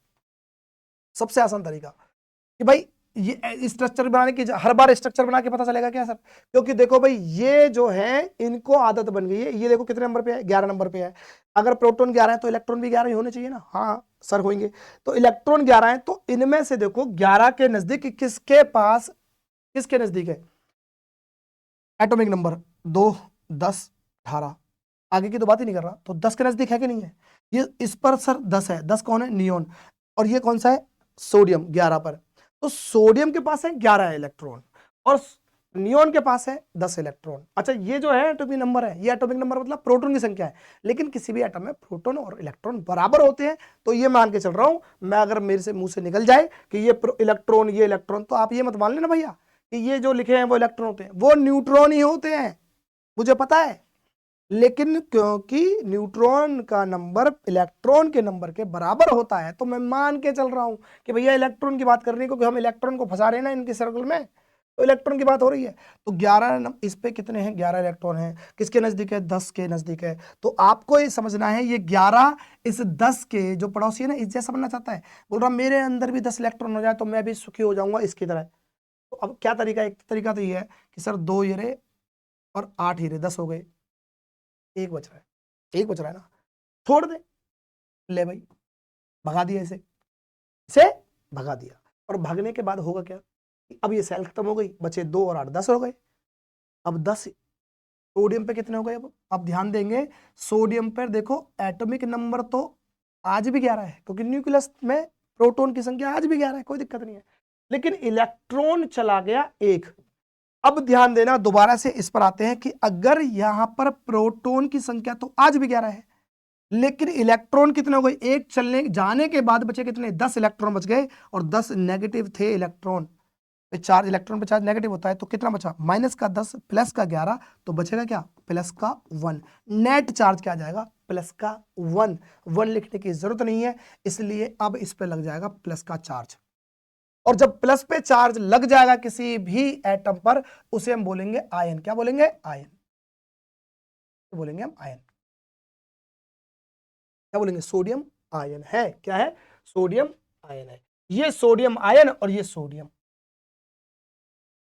सबसे आसान तरीका कि भाई ये स्ट्रक्चर बनाने की, हर बार स्ट्रक्चर बना के पता चलेगा क्या सर, क्योंकि देखो भाई ये जो है इनको आदत बन गई है, ये देखो कितने नंबर पे है, 11 नंबर पे है। अगर प्रोटॉन 11 है तो इलेक्ट्रॉन भी 11 ही होने चाहिए ना, हाँ सर होंगे। तो इलेक्ट्रॉन 11 है, तो इनमें से देखो 11 के नजदीक किसके नजदीक है एटॉमिक नंबर, 2, 10, 18, आगे की तो बात ही नहीं कर रहा, तो 10 के नजदीक है कि नहीं है, ये इस पर सर 10 है, 10 कौन है, नियोन, और ये कौन सा है, सोडियम 11 पर। तो सोडियम के पास है 11 इलेक्ट्रॉन और नियोन के पास है 10 इलेक्ट्रॉन। अच्छा ये जो है एटॉमिक नंबर है, ये एटॉमिक नंबर मतलब प्रोटॉन की संख्या है, लेकिन किसी भी एटम में प्रोटॉन और इलेक्ट्रॉन बराबर होते हैं। तो ये मान के चल रहा हूं मैं, अगर मेरे से मुंह से निकल जाए कि ये इलेक्ट्रॉन, तो आप ये मत मान लेना भैया कि ये जो लिखे हैं वो इलेक्ट्रॉन होते हैं, वो न्यूट्रॉन ही होते हैं, मुझे पता है। लेकिन क्योंकि न्यूट्रॉन का नंबर इलेक्ट्रॉन के नंबर के बराबर होता है, तो मैं मान के चल रहा हूं कि भैया इलेक्ट्रॉन की बात कर रही है, क्योंकि हम इलेक्ट्रॉन को फंसा रहे हैं ना इनके सर्कल में, तो इलेक्ट्रॉन की बात हो रही है। तो 11 इस पे कितने हैं, 11 इलेक्ट्रॉन हैं, किसके नजदीक है, 10 के नजदीक है। तो आपको ये समझना है ये 11 इस 10 के जो पड़ोसी है ना, इस जैसा बनना चाहता है, बोल रहा मेरे अंदर भी 10 इलेक्ट्रॉन हो जाए तो मैं भी सुखी हो जाऊंगा इसकी तरह। तो अब क्या तरीका, एक तरीका तो ये है कि सर 2 हीरे और 8 हीरे 10 हो गए, एक बच रहा है, एक बच रहा है ना, छोड़ दे, ले भाई भगा दिया इसे भगा दिया। और भागने के बाद होगा क्या, अब ये सेल खत्म हो गई, बचे 2 और 8 10 हो गए। अब 10 सोडियम पे कितने हो गए, अब ध्यान देंगे सोडियम पर, देखो एटॉमिक नंबर तो आज भी 11 है, क्योंकि न्यूक्लियस में प्रोटॉन की संख्या आज भी 11 है, कोई दिक्कत नहीं है, लेकिन इलेक्ट्रॉन चला गया 1। अब ध्यान देना, दोबारा से इस पर आते हैं कि अगर यहां पर प्रोटॉन की संख्या तो आज भी 11 है, लेकिन इलेक्ट्रॉन कितने हो गए, एक चलने जाने के बाद बचे कितने, 10 इलेक्ट्रॉन बच गए, और 10 नेगेटिव थे इलेक्ट्रॉन पे चार्ज, इलेक्ट्रॉन पे चार्ज नेगेटिव होता है, तो कितना बचा, माइनस का 10 प्लस का 11, तो बचेगा क्या, प्लस का 1। नेट चार्ज क्या आ जाएगा, प्लस का 1। 1 लिखने की जरूरत नहीं है, इसलिए अब इस पे लग जाएगा प्लस का चार्ज, और जब प्लस पे चार्ज लग जाएगा किसी भी एटम पर, उसे हम बोलेंगे आयन। क्या बोलेंगे, आयन, बोलेंगे हम आयन, क्या बोलेंगे, सोडियम आयन है, क्या है, सोडियम आयन है। ये सोडियम आयन और ये सोडियम,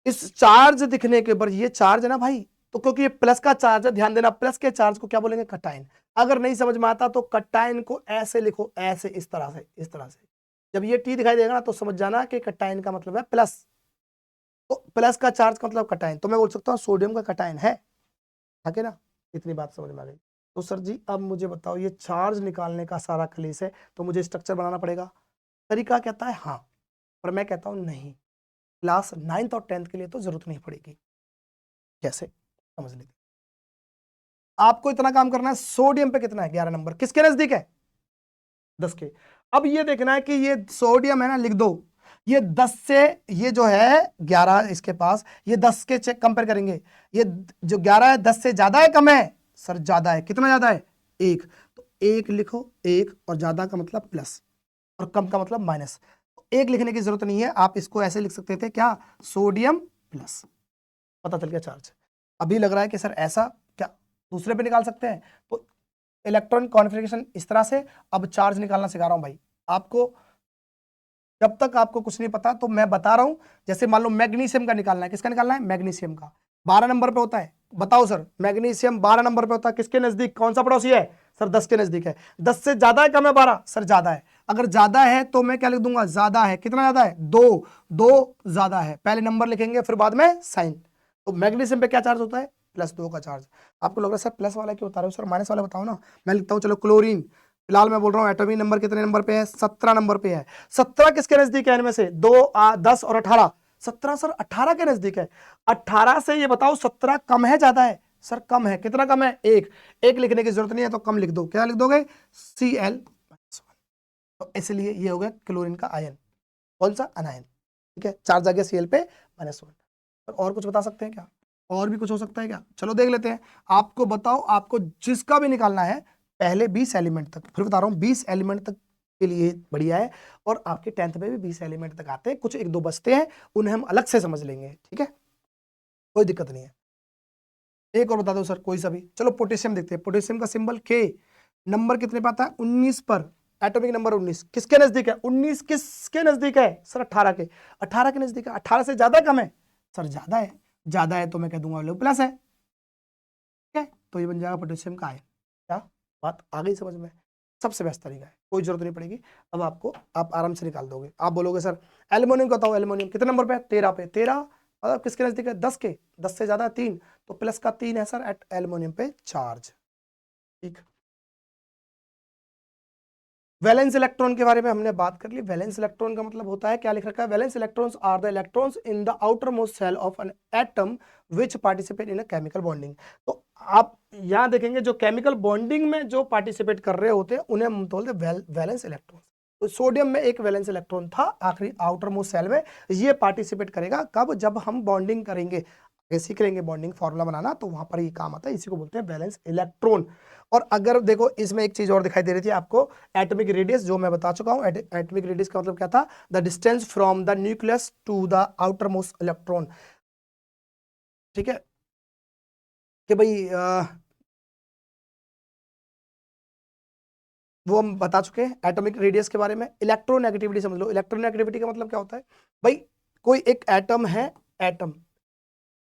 इस चार्ज दिखने के पर, ये चार्ज है ना भाई, तो क्योंकि ये प्लस का चार्ज है, ध्यान देना प्लस के चार्ज को क्या बोलेंगे, कटायन। अगर नहीं समझ में आता तो कटायन को ऐसे लिखो, ऐसे, इस तरह से, इस तरह से, जब ये टी दिखाई देगा ना तो समझ जाना कि कटायन का मतलब है प्लस, तो प्लस का चार्ज का मतलब कटायन, तो मैं बोल सकता हूँ सोडियम का कटायन है, ठीक है ना, इतनी बात समझ में आ गई। तो सर जी अब मुझे बताओ, ये चार्ज निकालने का सारा खलीस है, तो मुझे स्ट्रक्चर बनाना पड़ेगा, तरीका कहता है हाँ, पर मैं कहता हूं नहीं, क्लास 9th और 10th के लिए तो जरूरत नहीं पड़ेगी। कैसे, समझ लीजिए, आपको इतना काम करना है, सोडियम पे कितना है, 11 नंबर, किसके नजदीक है, 10 के। अब ये देखना है कि ये सोडियम है ना, लिख दो, ये 10 से, ये जो है 11 इसके पास, ये 10 के चेक कंपेयर करेंगे, ये जो 11 है 10 से ज्यादा है कम है, सर ज्यादा है, कितना ज्यादा है, 1, तो 1 लिखो, 1, और ज्यादा का मतलब प्लस, और कम का मतलब माइनस। 1 लिखने की जरूरत नहीं है, आप इसको ऐसे लिख सकते थे, क्या, सोडियम प्लस, पता चल गया चार्ज। अभी लग रहा है कि सर ऐसा क्या दूसरे पे निकाल सकते हैं, तो इलेक्ट्रॉन कॉन्फ़िगरेशन इस तरह से। अब चार्ज निकालना सिखा रहा हूं भाई आपको, जब तक आपको कुछ नहीं पता तो मैं बता रहा हूं। जैसे मान लो मैग्नीशियम का निकालना है, किसका निकालना है, मैग्नीशियम का, 12 नंबर पे होता है, बताओ सर, मैग्नीशियम 12 नंबर पे होता है, किसके नजदीक, कौन सा पड़ोसी है, सर 10 के नजदीक है। 10 से ज्यादा है कम है, 12, सर ज्यादा है। अगर ज्यादा है तो मैं क्या लिख दूंगा, ज्यादा है, कितना ज्यादा है, 2, 2 ज्यादा है, पहले नंबर लिखेंगे फिर बाद में साइन। तो मैग्नीशियम पे क्या चार्ज होता है, +2 का चार्ज। आपको लग रहा है सर प्लस वाला क्यों बता रहे हो सर, माइनस वाला बताओ ना, मैं लिखता हूँ, चलो क्लोरीन फिलहाल मैं बोल रहा हूं एटॉमिक नंबर कितने नंबर पे है, 17 नंबर पे है। 17 किसके नजदीक है इनमें से, 2 10 और 18, 17 सर 18 के नजदीक है। 18 से ये बताओ 17 कम है ज्यादा है, सर कम है, कितना कम है, एक लिखने की जरूरत नहीं है तो कम लिख दो, क्या लिख दोगे, Cl। तो इसलिए ये हो गया क्लोरीन का आयन, कौन सा, अनायन, ठीक है, 4 जगह Cl पे -1। और कुछ बता सकते हैं क्या, और भी कुछ हो सकता है क्या, चलो देख लेते हैं। आपको बताओ, आपको जिसका भी निकालना है पहले 20 एलिमेंट तक, फिर बता रहा हूँ 20 एलिमेंट तक के लिए बढ़िया है, और आपके 10th में भी 20 एलिमेंट तक आते हैं, कुछ एक दो बचते हैं उन्हें हम अलग से समझ लेंगे, ठीक है, कोई दिक्कत नहीं है। एक और बता दो सर कोई सा भी, चलो पोटेशियम देखते हैं, पोटेशियम का सिंबल K, नंबर कितने पे आता है, 19 पर, एटॉमिक नंबर 19, किसके नजदीक है, 19 किसके नजदीक है, सर 18 के, 18 के नजदीक है, 18 से ज्यादा कम है, सर ज्यादा है, ज्यादा है तो मैं कह दूंगा लो प्लस है, ठीक है, तो ये बन जाएगा पोटेशियम का आयन। क्या बात आ गई समझ में, सबसे बेस्ट तरीका है, कोई जरूरत नहीं पड़ेगी, अब आपको आप आराम से निकाल दोगे। आप बोलोगे सर एल्युमिनियम का बताओ, एल्युमिनियम कितने नंबर पे है, 13 पे, 13 मतलब किसके नजदीक है, 10 के, 10 से ज्यादा 3, तो प्लस का 3 है सर एट एल्युमिनियम पे चार्ज, ठीक। वैलेंस इलेक्ट्रॉन के बारे में हमने बात कर ली। वैलेंस इलेक्ट्रॉन का मतलब होता है, क्या लिख रखा है, valence electrons are the electrons in the outermost shell of an atom which participate in a chemical bonding. तो आप यहां देखेंगे जो केमिकल बॉन्डिंग में जो पार्टिसिपेट कर रहे होते हैं उन्हें हम बोलते हैं वैलेंस इलेक्ट्रॉन। तो सोडियम में एक वैलेंस इलेक्ट्रॉन था आखिरी आउटर मोस्ट सेल में, ये पार्टिसिपेट करेगा कब, जब हम बॉन्डिंग करेंगे, सीख लेंगे बॉन्डिंग फॉर्मूला बनाना, तो वहां पर ये काम आता है, इसी को बोलते हैं वैलेंस इलेक्ट्रॉन। और अगर देखो इसमें एक चीज और दिखाई दे रही थी आपको, एटॉमिक रेडियस, जो मैं बता चुका हूं, एटॉमिक रेडियस का मतलब क्या था, the distance from the nucleus to the outermost electron, ठीक है, कि भाई वो हम बता चुके हैं एटॉमिक रेडियस के बारे में। इलेक्ट्रोनेगेटिविटी समझ लो, इलेक्ट्रोनेगेटिविटी का मतलब क्या होता है, भाई कोई एक एटम है, एटम,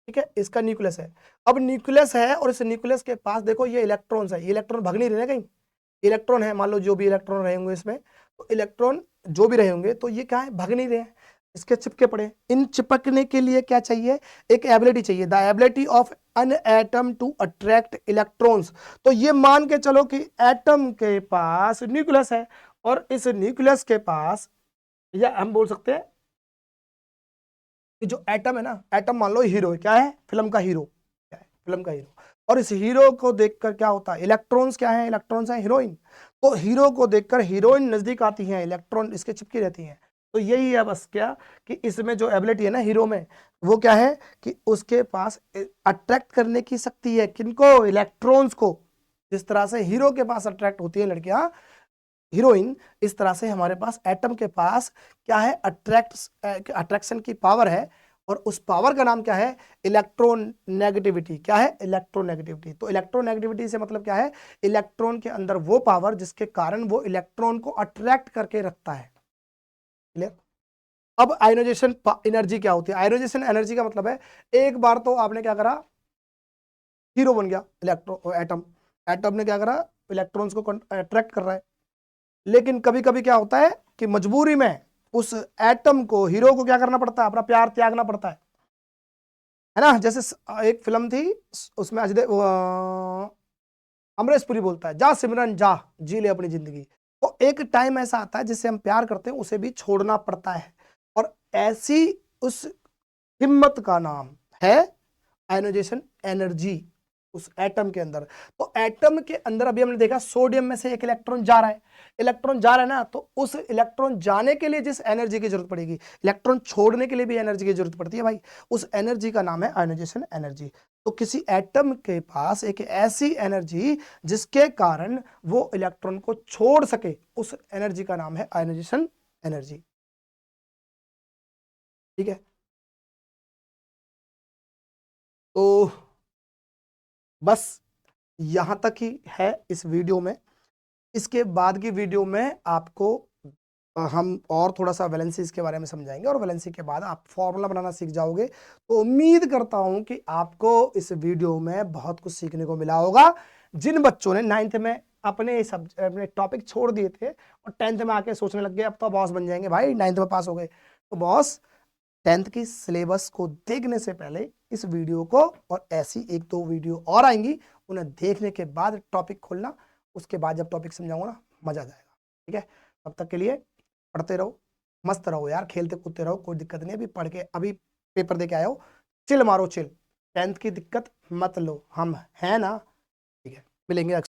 ठीक है, इसका न्यूक्लियस है, अब न्यूक्लियस है और इस न्यूक्लियस के पास देखो ये इलेक्ट्रॉन्स है, ये इलेक्ट्रॉन भाग नहीं रहे ना कहीं, इलेक्ट्रॉन है, मान लो जो भी इलेक्ट्रॉन रहे होंगे इसमें, तो इलेक्ट्रॉन जो भी रहे होंगे तो ये क्या है, भाग नहीं रहे हैं, इसके चिपके पड़े। इन चिपकने के लिए क्या चाहिए, एक एबिलिटी चाहिए, the ability of an atom to attract electrons. तो ये मान के चलो कि एटम के पास न्यूक्लियस है, और इस न्यूक्लियस के पास, या हम बोल सकते हैं कि जो एटम है ना, एटम मान लो हीरो है, क्या है, फिल्म का हीरो, क्या है, फिल्म का हीरो, और इस हीरो को देखकर क्या होता है, इलेक्ट्रॉन्स क्या है, इलेक्ट्रॉन्स है हीरोइन, तो हीरो को देखकर हीरोइन नजदीक आती है, इलेक्ट्रॉन इसके चिपकी रहती हैं। तो यही है बस क्या, कि इसमें जो एबिलिटी है ना हीरो में, वो क्या है कि उसके पास अट्रैक्ट करने की शक्ति है, किनको, इलेक्ट्रॉन्स को, जिस तरह से हीरो के पास अट्रैक्ट होती है लड़कियां, हीरोइन, इस तरह से हमारे पास एटम के पास क्या है, अट्रैक्शन की पावर है, और उस पावर का नाम क्या है, इलेक्ट्रॉन नेगेटिविटी। क्या है, इलेक्ट्रॉन नेगेटिविटी। तो इलेक्ट्रॉन नेगेटिविटी से मतलब क्या है, इलेक्ट्रॉन के अंदर वो पावर जिसके कारण वो इलेक्ट्रॉन को अट्रैक्ट करके रखता है, क्लियर। अब आयोनाइजेशन एनर्जी क्या होती है, आयोनाइजेशन एनर्जी का मतलब है, एक बार तो आपने क्या करा, हीरो बन गया इलेक्ट्रॉन, एटम, एटम ने क्या करा, इलेक्ट्रॉन्स को अट्रैक्ट कर रहा है, लेकिन कभी कभी क्या होता है कि मजबूरी में उस एटम को, हीरो को क्या करना पड़ता है, अपना प्यार त्यागना पड़ता है ना। जैसे एक फिल्म थी, उसमें अजय अमरीश पुरी बोलता है, जा सिमरन जा, जी ले अपनी जिंदगी। तो एक टाइम ऐसा आता है जिससे हम प्यार करते हैं उसे भी छोड़ना पड़ता है, और ऐसी उस हिम्मत का नाम है आयोनाइजेशन एनर्जी उस एटम के अंदर। तो एटम के अंदर अभी हमने देखा सोडियम में से एक इलेक्ट्रॉन जा रहा है, इलेक्ट्रॉन जा रहा है ना, तो उस इलेक्ट्रॉन जाने के लिए जिस एनर्जी की जरूरत पड़ेगी, इलेक्ट्रॉन छोड़ने के लिए भी एनर्जी की जरूरत पड़ती है भाई, उस एनर्जी का नाम है आयोनाइजेशन एनर्जी। तो किसी एटम के पास एक ऐसी एनर्जी जिसके कारण वो इलेक्ट्रॉन को छोड़ सके, उस एनर्जी का नाम है आयोनाइजेशन एनर्जी, ठीक है। तो बस यहां तक ही है इस वीडियो में, इसके बाद की वीडियो में आपको हम और थोड़ा सा वैलेंसीज के बारे में समझाएंगे, और वैलेंसी के बाद आप फॉर्मूला बनाना सीख जाओगे। तो उम्मीद करता हूं कि आपको इस वीडियो में बहुत कुछ सीखने को मिला होगा। जिन बच्चों ने 9th में अपने टॉपिक छोड़ दिए थे और 10th में आके सोचने लग गए अब तो बॉस बन जाएंगे, भाई 9th में पास हो गए, तो बॉस 10th की सिलेबस को देखने से पहले इस वीडियो को, और ऐसी एक दो वीडियो और आएंगी, उन्हें देखने के बाद टॉपिक खोलना, उसके बाद जब टॉपिक समझाऊंगा ना मजा आ जाएगा। ठीक है, तब तक के लिए पढ़ते रहो, मस्त रहो यार, खेलते कूदते रहो, कोई दिक्कत नहीं है। अभी पढ़ के अभी पेपर दे के आए हो, चिल मारो चिल, 10th की दिक्कत मत लो, हम है ना। ठीक है, मिलेंगे।